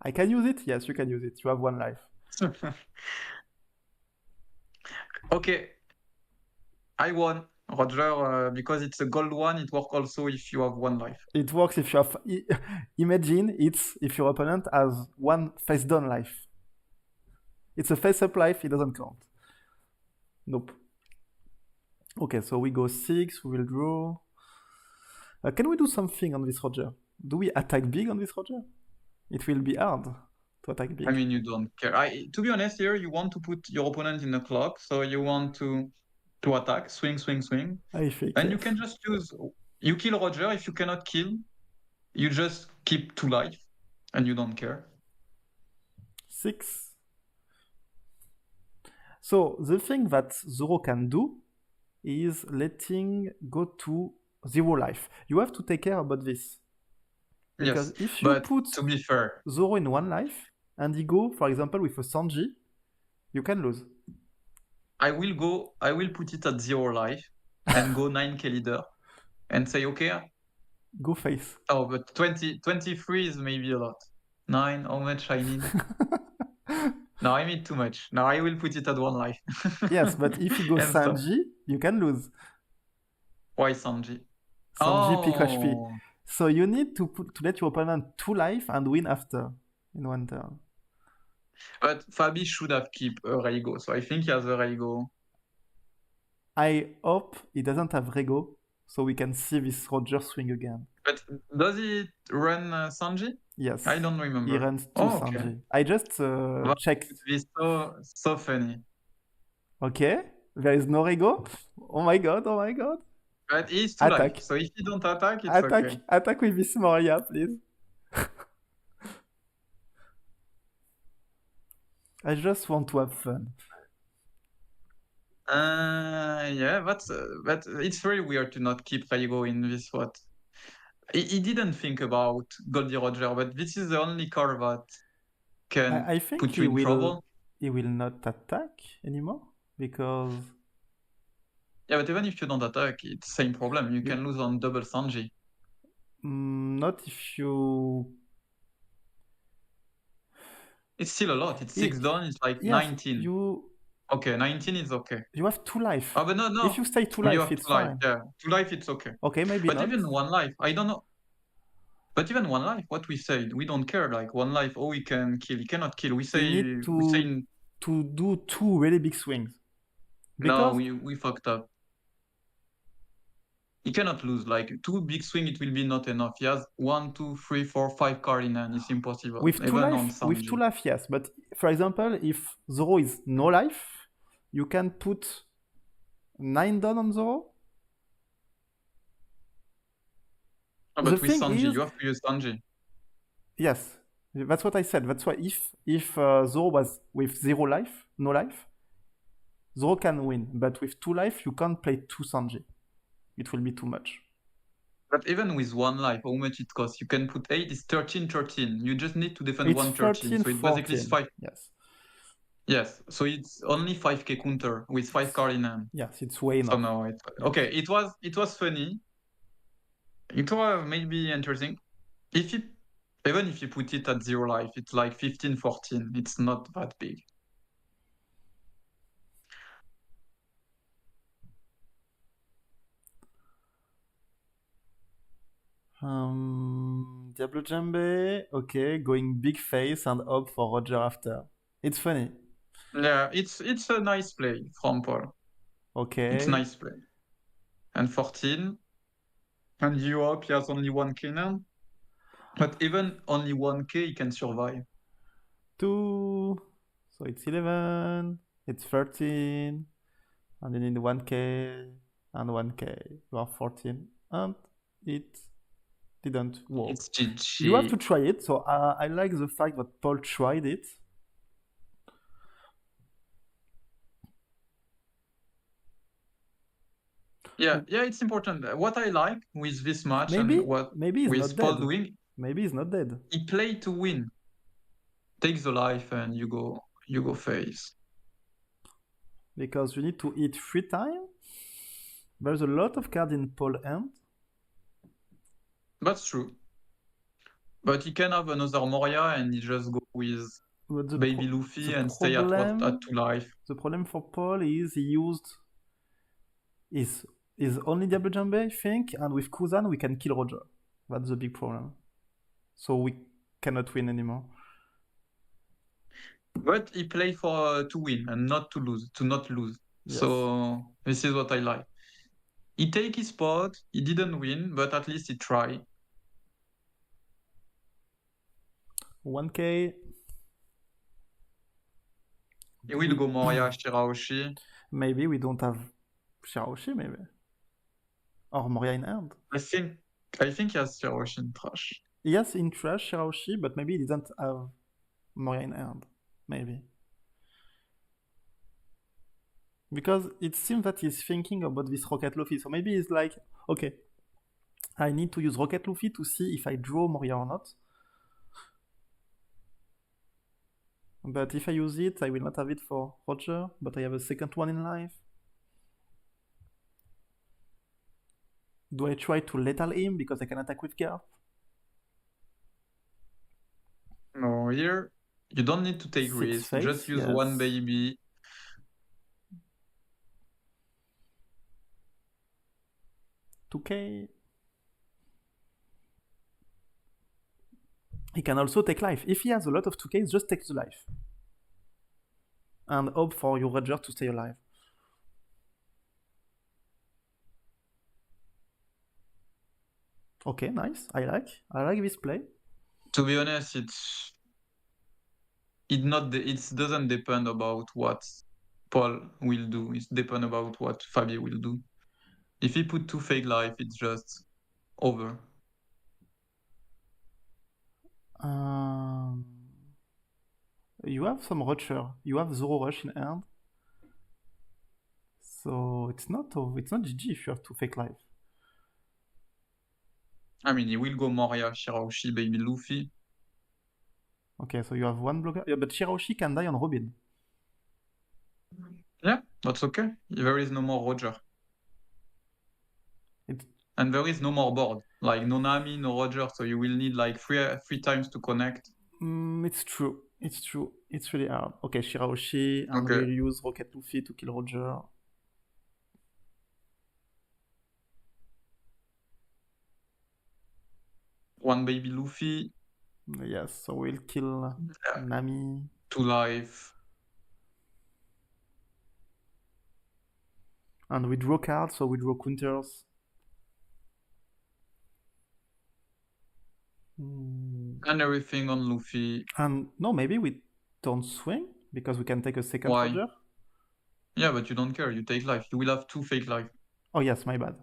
[SPEAKER 2] I can use it? Yes, you can use it. You have 1 life.
[SPEAKER 3] Okay. I won. Roger, because it's a gold one, it works also if you have 1 life.
[SPEAKER 2] It works if you have... Imagine it's if your opponent has 1 face down life. It's a face up life, it doesn't count. Nope. Okay, so we go 6, we will draw. Can we do something on this Roger? Do we attack big on this Roger? It will be hard to attack big.
[SPEAKER 3] I mean, you don't care. To be honest here, you want to put your opponent in the clock, so you want to attack, swing.
[SPEAKER 2] I think,
[SPEAKER 3] and yes. You can just use... You kill Roger. If you cannot kill, you just keep 2 life, and you don't care.
[SPEAKER 2] 6. So the thing that Zoro can do is letting go to 0 life. You have to take care about this. Because
[SPEAKER 3] yes,
[SPEAKER 2] if you put
[SPEAKER 3] to be fair,
[SPEAKER 2] Zoro in 1 life and he go, for example, with a Sanji, you can lose.
[SPEAKER 3] I will put it at 0 life and go 9k leader and say, okay.
[SPEAKER 2] Go face.
[SPEAKER 3] Oh, but 23 is maybe a lot. 9, how much I need? No, I need too much. Now I will put it at 1 life.
[SPEAKER 2] Yes, but if you go Sanji, you can lose.
[SPEAKER 3] Why Sanji?
[SPEAKER 2] Sanji P crash P. So you need to let your opponent 2 life and win after in 1 turn.
[SPEAKER 3] But Fabby should have kept a Reigo, so I think he has a Reigo.
[SPEAKER 2] I hope he doesn't have Reigo, so we can see this Roger swing again.
[SPEAKER 3] But does he run Sanji?
[SPEAKER 2] Yes.
[SPEAKER 3] I don't remember.
[SPEAKER 2] He runs 2 Sanji. Okay. I just checked.
[SPEAKER 3] It's so funny.
[SPEAKER 2] Okay, there is no Reigo. Oh my god.
[SPEAKER 3] But he's 2 life, so if you don't attack, it's okay.
[SPEAKER 2] Attack with this Moria, please. I just want to have fun.
[SPEAKER 3] Yeah, but it's very weird to not keep Reigo in this what. He didn't think about Goldie Roger, but this is the only card that can
[SPEAKER 2] I think
[SPEAKER 3] put you in trouble.
[SPEAKER 2] He will not attack anymore because...
[SPEAKER 3] Yeah, but even if you don't attack, it's the same problem. You can lose on double Sanji.
[SPEAKER 2] Not if you...
[SPEAKER 3] It's still a lot. It's 6 down, it's like 19. Okay, 19 is okay.
[SPEAKER 2] You have 2 life.
[SPEAKER 3] Oh, but no.
[SPEAKER 2] If you stay 2
[SPEAKER 3] You
[SPEAKER 2] life,
[SPEAKER 3] have
[SPEAKER 2] it's
[SPEAKER 3] 2 life.
[SPEAKER 2] fine.
[SPEAKER 3] Yeah, 2 life, it's okay.
[SPEAKER 2] Okay, maybe
[SPEAKER 3] But
[SPEAKER 2] not.
[SPEAKER 3] even 1 life, I don't know. But even 1 life, what we say, we don't care. Like 1 life, oh, he can kill, he cannot kill. We say,
[SPEAKER 2] You need to do 2 really big swings.
[SPEAKER 3] no,
[SPEAKER 2] Because
[SPEAKER 3] we fucked up. He cannot lose. Like 2 big swing, it will be not enough. He has 1, 2, 3, 4, 5 card in hand. It's impossible.
[SPEAKER 2] with 2
[SPEAKER 3] even on
[SPEAKER 2] life, with
[SPEAKER 3] Sanji.
[SPEAKER 2] 2 life, yes. But for example, if Zoro is no life, you can put 9 down on Zoro.
[SPEAKER 3] Oh,
[SPEAKER 2] The
[SPEAKER 3] but with
[SPEAKER 2] thing
[SPEAKER 3] Sanji,
[SPEAKER 2] is,
[SPEAKER 3] you have to use Sanji.
[SPEAKER 2] yes, that's what I said. That's why if Zoro was with 0 life, no life, Zoro can win. But with 2 life, you can't play 2 Sanji. It will be too much.
[SPEAKER 3] But even with 1 life, how much it costs? You can put 8, it's 13, 13. You just need to defend
[SPEAKER 2] It's
[SPEAKER 3] 1 13.
[SPEAKER 2] 13,
[SPEAKER 3] So it basically is
[SPEAKER 2] 14.
[SPEAKER 3] 5.
[SPEAKER 2] Yes.
[SPEAKER 3] Yes, so it's only 5k counter with 5 card in hand.
[SPEAKER 2] Yes, it's way enough.
[SPEAKER 3] So no, okay. It was funny. It was maybe interesting. Even if you put it at 0 life, it's like 15, 14. It's not that big.
[SPEAKER 2] Diablo Jambe, okay, going big face and up for Roger after. It's funny.
[SPEAKER 3] Yeah, it's a nice play from Paul.
[SPEAKER 2] Okay.
[SPEAKER 3] It's nice play. And 14. And you up, he has only 1k now. But even only 1k, he can survive.
[SPEAKER 2] 2. So it's 11. It's 13. And you need 1k and 1k. You are 14. And it didn't work.
[SPEAKER 3] It's GG.
[SPEAKER 2] You have to try it. So I like the fact that Paul tried it.
[SPEAKER 3] Yeah, it's important. What I like with this match
[SPEAKER 2] Maybe
[SPEAKER 3] and what
[SPEAKER 2] he's
[SPEAKER 3] with
[SPEAKER 2] not
[SPEAKER 3] Paul
[SPEAKER 2] dead.
[SPEAKER 3] doing,
[SPEAKER 2] Maybe he's not dead.
[SPEAKER 3] he played to win. Take the life and you go face.
[SPEAKER 2] Because you need to eat 3 times. There's a lot of cards in Paul hand.
[SPEAKER 3] That's true. But he can have another Moria and he just go with Baby Luffy and stay at 2 life.
[SPEAKER 2] The problem for Paul is he used his only Diablo Jambe, I think, and with Kuzan we can kill Roger. That's the big problem. So we cannot win anymore.
[SPEAKER 3] But he played for to win and not to lose, to not lose. Yes. So this is what I like. He take his spot, he didn't win, but at least he tried.
[SPEAKER 2] 1k.
[SPEAKER 3] He will go Moria, Shirahoshi.
[SPEAKER 2] Maybe we don't have Shirahoshi, maybe. Or Moria in hand.
[SPEAKER 3] I think he has Shirahoshi in trash.
[SPEAKER 2] Yes, in trash Shirahoshi, but maybe he didn't have Moria in hand. Maybe. Because it seems that he's thinking about this Rocket Luffy. So maybe he's like, okay, I need to use Rocket Luffy to see if I draw Moria or not. But if I use it, I will not have it for Roger, but I have a second one in life. Do I try to lethal him because I can attack with Garp?
[SPEAKER 3] No, here you don't need to take risks. Just use one baby.
[SPEAKER 2] $2k. He can also take life. If he has a lot of 2Ks, just take the life. And hope for your Roger to stay alive. Okay, nice. I like this play.
[SPEAKER 3] To be honest, it doesn't depend about what Paul will do. It depends about what Fabby will do. If he put 2 fake life, it's just over.
[SPEAKER 2] You have some Roger. You have Zoro Rush in hand. So it's not GG if you have 2 fake life.
[SPEAKER 3] I mean, he will go Moria, Shirahoshi, Baby Luffy.
[SPEAKER 2] Okay, so you have 1 blocker. Yeah, but Shirahoshi can die on Robin.
[SPEAKER 3] Yeah, that's okay. There is no more Roger. And there is no more board. Like no Nami, no Roger, so you will need like 3 times to connect.
[SPEAKER 2] It's true. It's true. It's really hard. Okay, Shirahoshi, and
[SPEAKER 3] Okay.
[SPEAKER 2] we'll use Rocket Luffy to kill Roger.
[SPEAKER 3] One baby Luffy.
[SPEAKER 2] Yes, so we'll kill Nami.
[SPEAKER 3] 2 life.
[SPEAKER 2] And we draw cards, so we draw counters.
[SPEAKER 3] And everything on Luffy.
[SPEAKER 2] And no, maybe we don't swing because we can take a second
[SPEAKER 3] Why?
[SPEAKER 2] Roger.
[SPEAKER 3] Yeah, but you don't care. You take life. You will have 2 fake life.
[SPEAKER 2] Oh yes, my bad.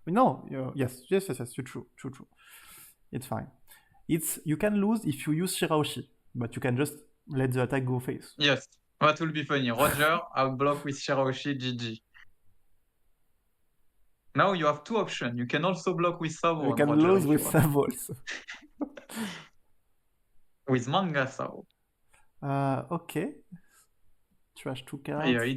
[SPEAKER 2] No, yes. You're true. It's fine. You can lose if you use Shirahoshi, but you can just let the attack go face.
[SPEAKER 3] Yes, that will be funny. Roger outblock with Shirahoshi, GG. Now you have 2 options. You can also block with Sabo.
[SPEAKER 2] You can
[SPEAKER 3] Roger
[SPEAKER 2] lose
[SPEAKER 3] if
[SPEAKER 2] with
[SPEAKER 3] you want.
[SPEAKER 2] Sabo also.
[SPEAKER 3] With Manga Sabo.
[SPEAKER 2] Okay. Trash 2 cards.
[SPEAKER 3] Yeah,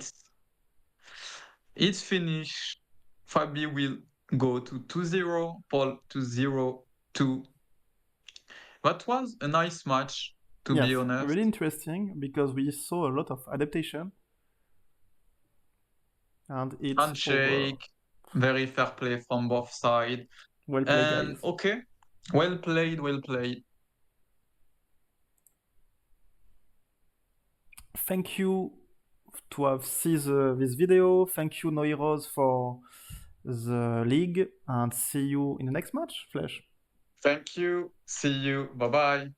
[SPEAKER 3] it's finished. Fabby will go to 2-0, Paul to 0-2. That was a nice match, to be honest.
[SPEAKER 2] Really interesting because we saw a lot of adaptation. And it's
[SPEAKER 3] handshake, very fair play from both sides.
[SPEAKER 2] Well played, guys.
[SPEAKER 3] Okay, well played.
[SPEAKER 2] Thank you to have seen this video. Thank you, noHEROES, for the league, and see you in the next match, Flash.
[SPEAKER 3] Thank you. See you. Bye-bye.